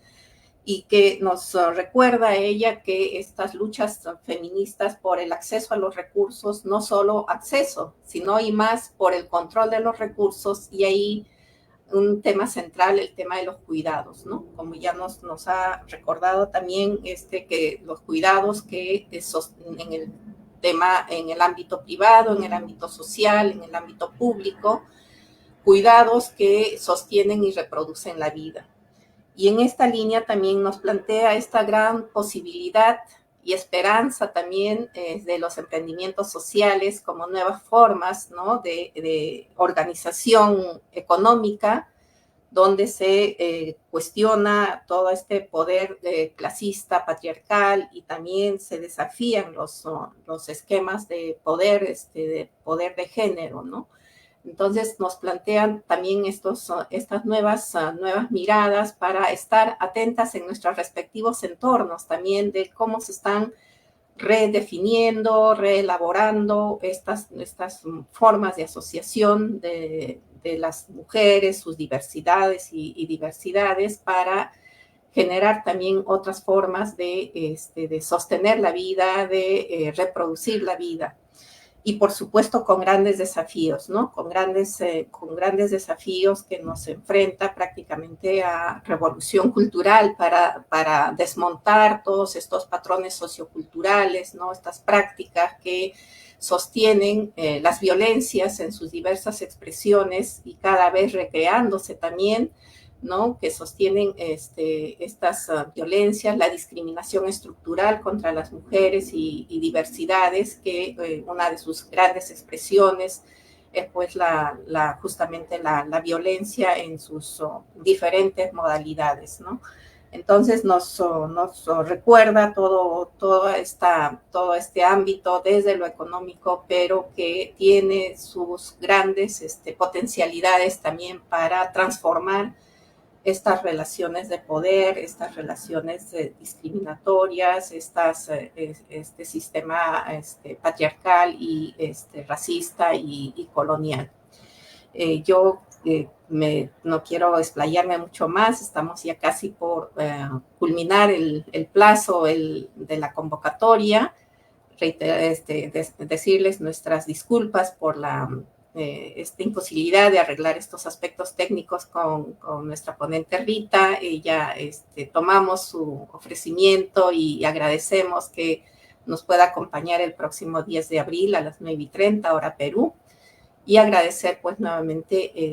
Y que nos recuerda a ella que estas luchas feministas por el acceso a los recursos, no solo acceso, sino y más por el control de los recursos, y ahí un tema central, el tema de los cuidados, ¿no? Como ya nos ha recordado también que los cuidados que en el tema, en el ámbito privado, en el ámbito social, en el ámbito público, cuidados que sostienen y reproducen la vida. Y en esta línea también nos plantea esta gran posibilidad y esperanza también de los emprendimientos sociales como nuevas formas, ¿no? de organización económica, donde se cuestiona todo este poder clasista, patriarcal, y también se desafían los esquemas de poder de género, ¿no? Entonces nos plantean también estas nuevas miradas para estar atentas en nuestros respectivos entornos, también de cómo se están redefiniendo, reelaborando estas formas de asociación de las mujeres, sus diversidades y diversidades, para generar también otras formas de sostener la vida, de reproducir la vida. Y por supuesto con grandes desafíos, ¿no? Con grandes desafíos que nos enfrenta prácticamente a revolución cultural para desmontar todos estos patrones socioculturales, ¿no? Estas prácticas que sostienen las violencias en sus diversas expresiones y cada vez recreándose también, ¿no? Que sostienen estas violencias, la discriminación estructural contra las mujeres y diversidades, que una de sus grandes expresiones es pues justamente la violencia en sus diferentes modalidades, ¿no? Entonces nos recuerda todo este ámbito desde lo económico, pero que tiene sus grandes potencialidades también para transformar estas relaciones de poder, estas relaciones discriminatorias, este sistema patriarcal y racista y colonial. Yo no quiero explayarme mucho más, estamos ya casi por culminar el plazo de la convocatoria. Decirles nuestras disculpas por esta imposibilidad de arreglar estos aspectos técnicos con nuestra ponente Rita. Ella tomamos su ofrecimiento y agradecemos que nos pueda acompañar el próximo 10 de abril a las 9:30 hora Perú. Y agradecer pues nuevamente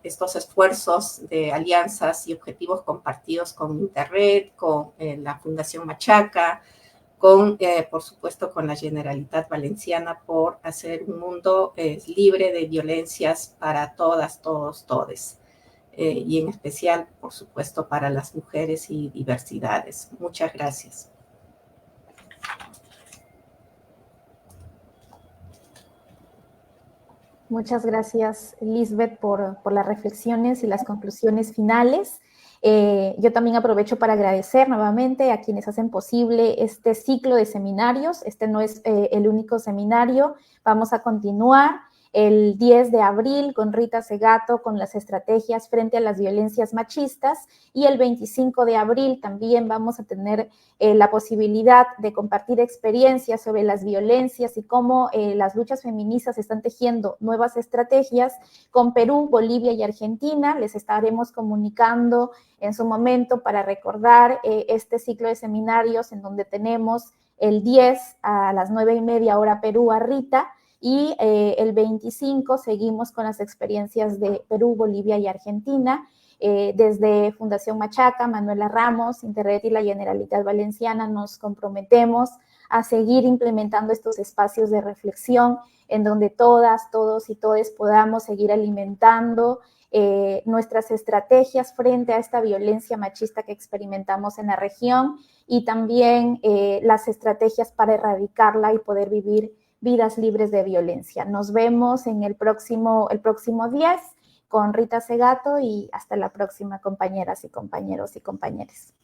estos esfuerzos de alianzas y objetivos compartidos con Interred, con la Fundación Machaca, por supuesto con la Generalitat Valenciana, por hacer un mundo libre de violencias para todas, todos, todes. Y en especial, por supuesto, para las mujeres y diversidades. Muchas gracias. Muchas gracias, Lisbeth, por las reflexiones y las conclusiones finales. Yo también aprovecho para agradecer nuevamente a quienes hacen posible este ciclo de seminarios. Este no es el único seminario. Vamos a continuar el 10 de abril con Rita Segato con las estrategias frente a las violencias machistas, y el 25 de abril también vamos a tener la posibilidad de compartir experiencias sobre las violencias y cómo las luchas feministas están tejiendo nuevas estrategias con Perú, Bolivia y Argentina. Les estaremos comunicando en su momento para recordar este ciclo de seminarios en donde tenemos el 10 a las 9:30 hora Perú a Rita, y el 25 seguimos con las experiencias de Perú, Bolivia y Argentina. Desde Fundación Machaca, Manuela Ramos, Interred y la Generalitat Valenciana nos comprometemos a seguir implementando estos espacios de reflexión en donde todas, todos y todes podamos seguir alimentando nuestras estrategias frente a esta violencia machista que experimentamos en la región, y también las estrategias para erradicarla y poder vivir vidas libres de violencia. Nos vemos en el próximo 10 con Rita Segato, y hasta la próxima, compañeras y compañeros y compañeras.